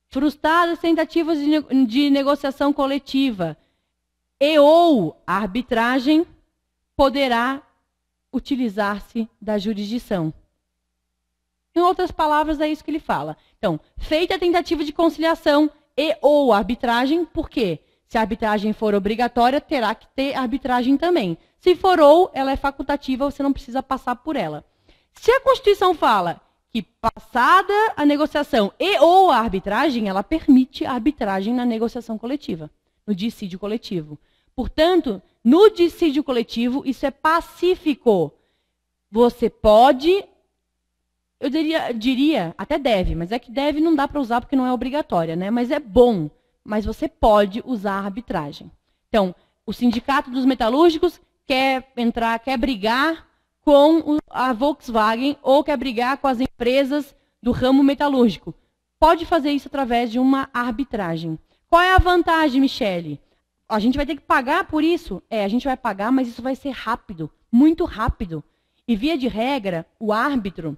frustradas tentativas de negociação coletiva e ou arbitragem poderá utilizar-se da jurisdição. Em outras palavras, é isso que ele fala. Então, feita a tentativa de conciliação e ou arbitragem, por quê? Se a arbitragem for obrigatória, terá que ter arbitragem também. Se for ou, ela é facultativa, você não precisa passar por ela. Se a Constituição fala que passada a negociação e ou a arbitragem, ela permite a arbitragem na negociação coletiva, no dissídio coletivo. Portanto, no dissídio coletivo, isso é pacífico. Você pode, eu diria, até deve, mas é que deve não dá para usar porque não é obrigatória, né? Mas é bom, mas você pode usar a arbitragem. Então, o Sindicato dos Metalúrgicos quer brigar com a Volkswagen ou quer brigar com as empresas do ramo metalúrgico. Pode fazer isso através de uma arbitragem. Qual é a vantagem, Michele? A gente vai ter que pagar por isso? A gente vai pagar, mas isso vai ser rápido, muito rápido. E, via de regra, o árbitro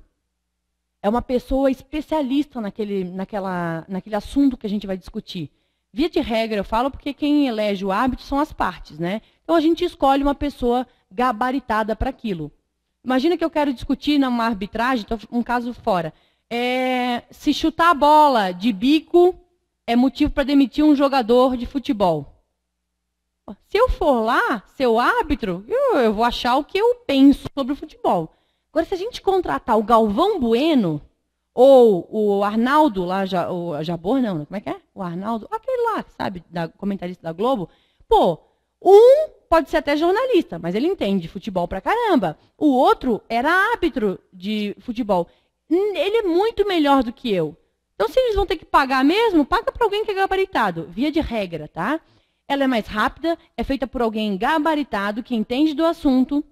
é uma pessoa especialista naquele assunto que a gente vai discutir. Via de regra, eu falo porque quem elege o árbitro são as partes, né? Então, a gente escolhe uma pessoa gabaritada para aquilo. Imagina que eu quero discutir numa arbitragem, então, um caso fora. Se chutar a bola de bico é motivo para demitir um jogador de futebol. Se eu for lá, ser o árbitro, eu vou achar o que eu penso sobre o futebol. Agora, se a gente contratar o Galvão Bueno, ou o Arnaldo, lá, o Jabor, não, como é que é? O Arnaldo, aquele lá, sabe, comentarista da Globo. Pô, um pode ser até jornalista, mas ele entende de futebol pra caramba. O outro era árbitro de futebol. Ele é muito melhor do que eu. Então, se eles vão ter que pagar mesmo, paga para alguém que é gabaritado, via de regra, tá? Ela é mais rápida, é feita por alguém gabaritado, que entende do assunto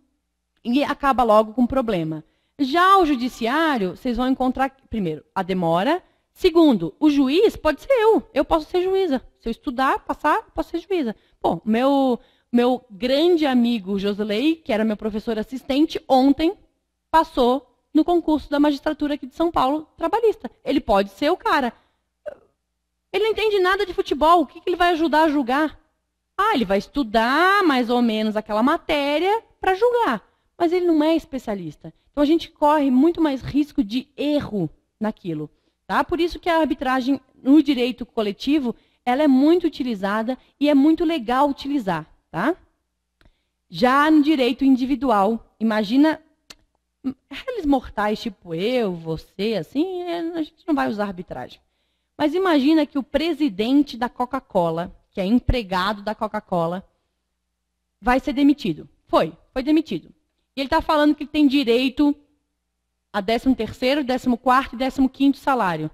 e acaba logo com o problema. Já o judiciário, vocês vão encontrar, primeiro, a demora. Segundo, o juiz pode ser eu. Eu posso ser juíza. Se eu estudar, passar, posso ser juíza. Pô, meu grande amigo Josley, que era meu professor assistente, ontem passou no concurso da magistratura aqui de São Paulo, trabalhista. Ele pode ser o cara. Ele não entende nada de futebol. O que ele vai ajudar a julgar? Ele vai estudar mais ou menos aquela matéria para julgar. Mas ele não é especialista. Então, a gente corre muito mais risco de erro naquilo. Tá? Por isso que a arbitragem no direito coletivo, ela é muito utilizada e é muito legal utilizar. Tá? Já no direito individual, imagina, réis mortais tipo eu, você, assim, a gente não vai usar arbitragem. Mas imagina que o presidente da Coca-Cola, que é empregado da Coca-Cola, vai ser demitido. Foi demitido. E ele está falando que ele tem direito a 13º, 14º e 15º salário.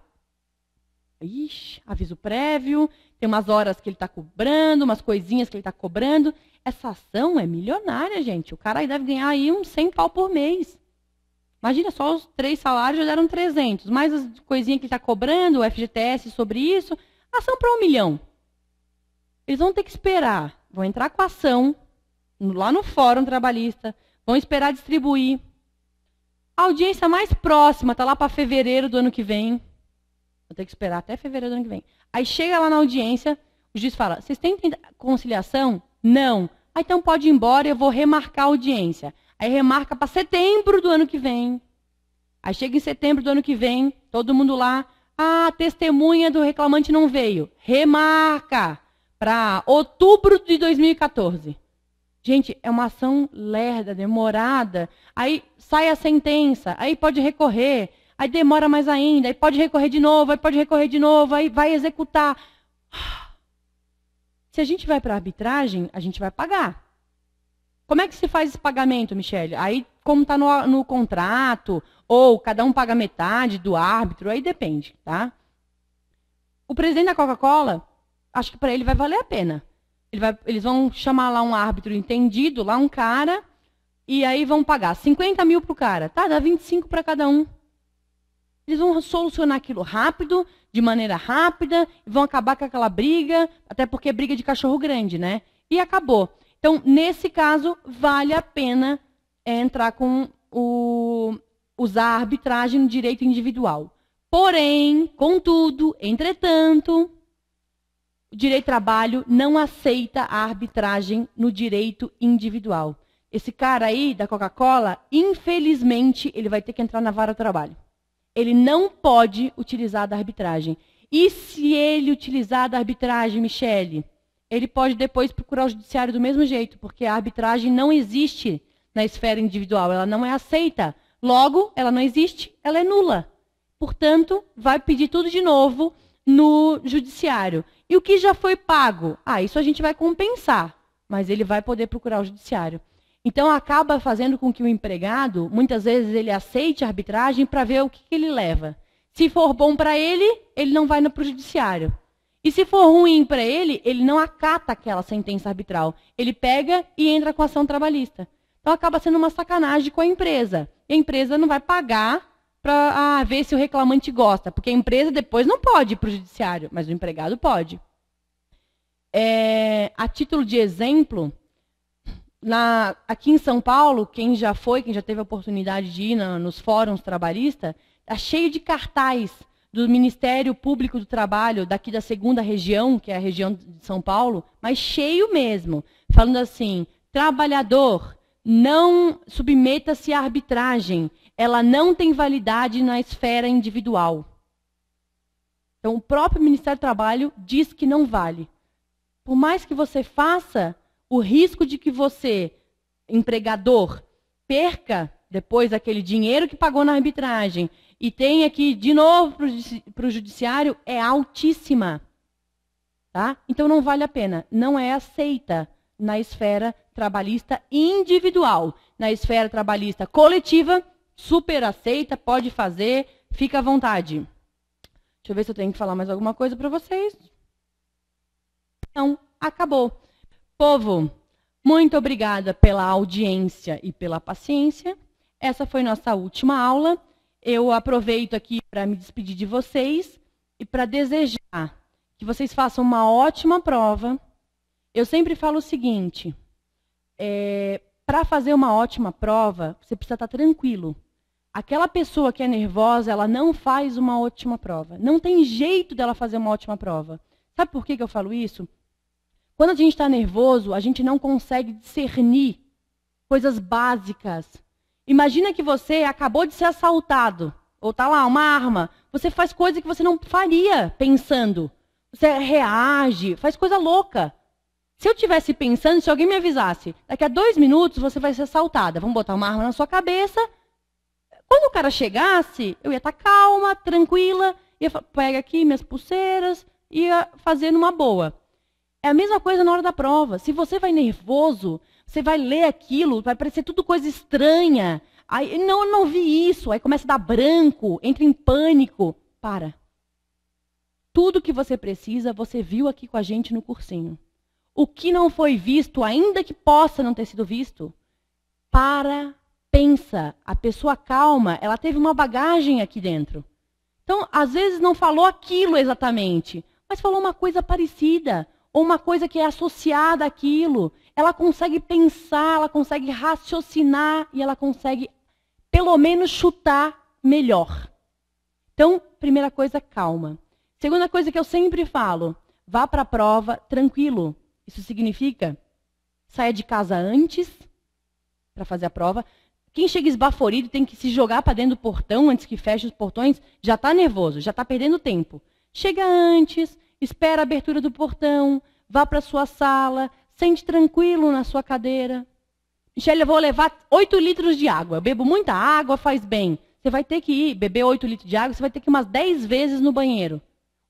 Ixi, aviso prévio, tem umas horas que ele está cobrando, umas coisinhas que ele está cobrando. Essa ação é milionária, gente. O cara aí deve ganhar aí uns 100 pau por mês. Imagina, só os 3 salários já deram 300. Mais as coisinhas que ele está cobrando, o FGTS sobre isso, ação para 1 milhão. Eles vão ter que esperar, vão entrar com a ação lá no Fórum Trabalhista, vão esperar distribuir. A audiência mais próxima está lá para fevereiro do ano que vem. Vou ter que esperar até fevereiro do ano que vem. Aí chega lá na audiência, o juiz fala, vocês têm conciliação? Não. Ah, então pode ir embora, eu vou remarcar a audiência. Aí remarca para setembro do ano que vem. Aí chega em setembro do ano que vem, todo mundo lá, a testemunha do reclamante não veio. Remarca para outubro de 2014. Gente, é uma ação lerda, demorada. Aí sai a sentença, aí pode recorrer, aí demora mais ainda, aí pode recorrer de novo, aí pode recorrer de novo, aí vai executar. Se a gente vai para a arbitragem, a gente vai pagar. Como é que se faz esse pagamento, Michele? Aí, como está no contrato, ou cada um paga metade do árbitro, aí depende, tá? O presidente da Coca-Cola, acho que para ele vai valer a pena. Eles vão chamar lá um árbitro entendido, lá um cara, e aí vão pagar 50 mil para o cara. Tá, dá 25 para cada um. Eles vão solucionar aquilo rápido, de maneira rápida, e vão acabar com aquela briga, até porque é briga de cachorro grande, né? E acabou. Então, nesse caso, vale a pena entrar com usar a arbitragem no direito individual. Porém, contudo, entretanto, o direito do trabalho não aceita a arbitragem no direito individual. Esse cara aí, da Coca-Cola, infelizmente, ele vai ter que entrar na vara do trabalho. Ele não pode utilizar da arbitragem. E se ele utilizar da arbitragem, Michele, ele pode depois procurar o judiciário do mesmo jeito, porque a arbitragem não existe na esfera individual, ela não é aceita. Logo, ela não existe, ela é nula. Portanto, vai pedir tudo de novo no judiciário. E o que já foi pago? Isso a gente vai compensar, mas ele vai poder procurar o judiciário. Então, acaba fazendo com que o empregado, muitas vezes, ele aceite a arbitragem para ver o que ele leva. Se for bom para ele, ele não vai para o judiciário. E se for ruim para ele, ele não acata aquela sentença arbitral. Ele pega e entra com ação trabalhista. Então, acaba sendo uma sacanagem com a empresa. E a empresa não vai pagar para ver se o reclamante gosta. Porque a empresa depois não pode ir para o judiciário, mas o empregado pode. A título de exemplo, aqui em São Paulo, quem já teve a oportunidade de ir nos fóruns trabalhistas, está cheio de cartaz do Ministério Público do Trabalho, daqui da 2ª região, que é a região de São Paulo, mas cheio mesmo, falando assim, trabalhador, não submeta-se à arbitragem, ela não tem validade na esfera individual. Então, o próprio Ministério do Trabalho diz que não vale. Por mais que você faça, o risco de que você, empregador, perca depois aquele dinheiro que pagou na arbitragem e tenha que ir de novo para o judiciário é altíssima. Tá? Então, não vale a pena. Não é aceita na esfera trabalhista individual. Na esfera trabalhista coletiva, super aceita, pode fazer, fica à vontade. Deixa eu ver se eu tenho que falar mais alguma coisa para vocês. Não, acabou. Povo, muito obrigada pela audiência e pela paciência. Essa foi nossa última aula. Eu aproveito aqui para me despedir de vocês e para desejar que vocês façam uma ótima prova. Eu sempre falo o seguinte, para fazer uma ótima prova, você precisa estar tranquilo. Aquela pessoa que é nervosa, ela não faz uma ótima prova. Não tem jeito dela fazer uma ótima prova. Sabe por que eu falo isso? Quando a gente está nervoso, a gente não consegue discernir coisas básicas. Imagina que você acabou de ser assaltado, ou está lá uma arma. Você faz coisa que você não faria pensando. Você reage, faz coisa louca. Se eu tivesse pensando, se alguém me avisasse, daqui a 2 minutos você vai ser assaltada, vamos botar uma arma na sua cabeça. Quando o cara chegasse, eu ia estar calma, tranquila, ia pegar aqui minhas pulseiras, ia fazer numa boa. É a mesma coisa na hora da prova. Se você vai nervoso, você vai ler aquilo, vai parecer tudo coisa estranha. Aí, não, eu não vi isso. Aí começa a dar branco, entra em pânico. Para. Tudo que você precisa, você viu aqui com a gente no cursinho. O que não foi visto, ainda que possa não ter sido visto, pensa. A pessoa calma, ela teve uma bagagem aqui dentro. Então, às vezes não falou aquilo exatamente, mas falou uma coisa parecida, ou uma coisa que é associada àquilo. Ela consegue pensar, ela consegue raciocinar e ela consegue, pelo menos, chutar melhor. Então, primeira coisa, calma. Segunda coisa que eu sempre falo, vá para a prova tranquilo. Isso significa, saia de casa antes para fazer a prova. Quem chega esbaforido tem que se jogar para dentro do portão antes que feche os portões, já está nervoso, já está perdendo tempo. Chega antes, espera a abertura do portão, vá para a sua sala, sente tranquilo na sua cadeira. Michele, eu vou levar 8 litros de água. Eu bebo muita água, faz bem. Você vai ter que ir beber 8 litros de água, você vai ter que ir umas 10 vezes no banheiro.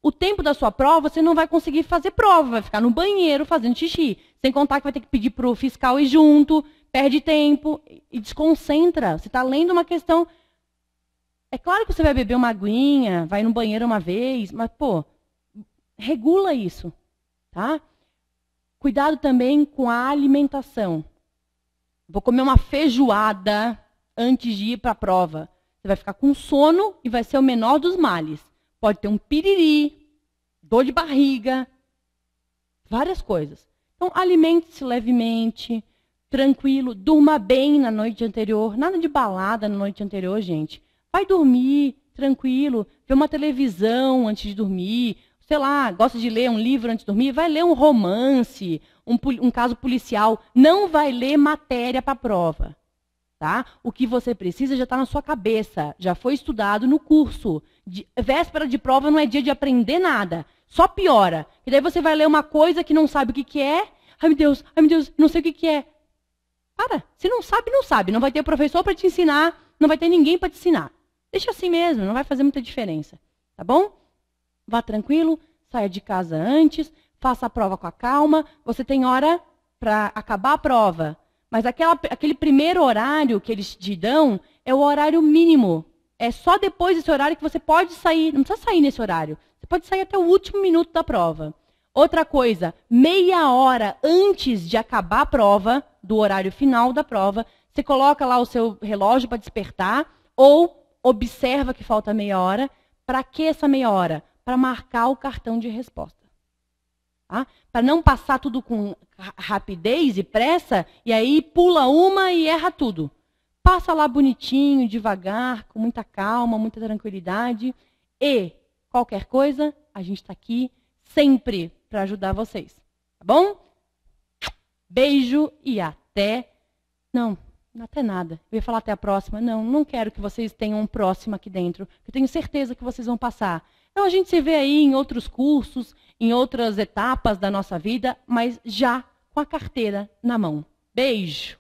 O tempo da sua prova, você não vai conseguir fazer prova, vai ficar no banheiro fazendo xixi. Sem contar que vai ter que pedir para o fiscal ir junto, perde tempo e desconcentra. Você está lendo uma questão. É claro que você vai beber uma aguinha, vai no banheiro uma vez, mas, pô, regula isso, tá? Cuidado também com a alimentação. Vou comer uma feijoada antes de ir para a prova. Você vai ficar com sono e vai ser o menor dos males. Pode ter um piriri, dor de barriga, várias coisas. Então, alimente-se levemente, tranquilo, durma bem na noite anterior. Nada de balada na noite anterior, gente. Vai dormir tranquilo, vê uma televisão antes de dormir. Sei lá, gosta de ler um livro antes de dormir, vai ler um romance, um caso policial. Não vai ler matéria para a prova. Tá? O que você precisa já está na sua cabeça, já foi estudado no curso. Véspera de prova não é dia de aprender nada, só piora. E daí você vai ler uma coisa que não sabe o que é. Ai meu Deus, não sei o que é. Para, se não sabe, não sabe. Não vai ter professor para te ensinar, não vai ter ninguém para te ensinar. Deixa assim mesmo, não vai fazer muita diferença. Tá bom? Vá tranquilo, saia de casa antes, faça a prova com a calma. Você tem hora para acabar a prova. Mas aquele primeiro horário que eles te dão é o horário mínimo. É só depois desse horário que você pode sair. Não precisa sair nesse horário. Você pode sair até o último minuto da prova. Outra coisa, meia hora antes de acabar a prova, do horário final da prova, você coloca lá o seu relógio para despertar ou observa que falta meia hora. Para que essa meia hora? Para marcar o cartão de resposta. Tá? Para não passar tudo com rapidez e pressa, e aí pula uma e erra tudo. Passa lá bonitinho, devagar, com muita calma, muita tranquilidade. E qualquer coisa, a gente está aqui sempre para ajudar vocês. Tá bom? Beijo e até... Não, até nada. Eu ia falar até a próxima. Não quero que vocês tenham um próximo aqui dentro. Eu tenho certeza que vocês vão passar. Então a gente se vê aí em outros cursos, em outras etapas da nossa vida, mas já com a carteira na mão. Beijo!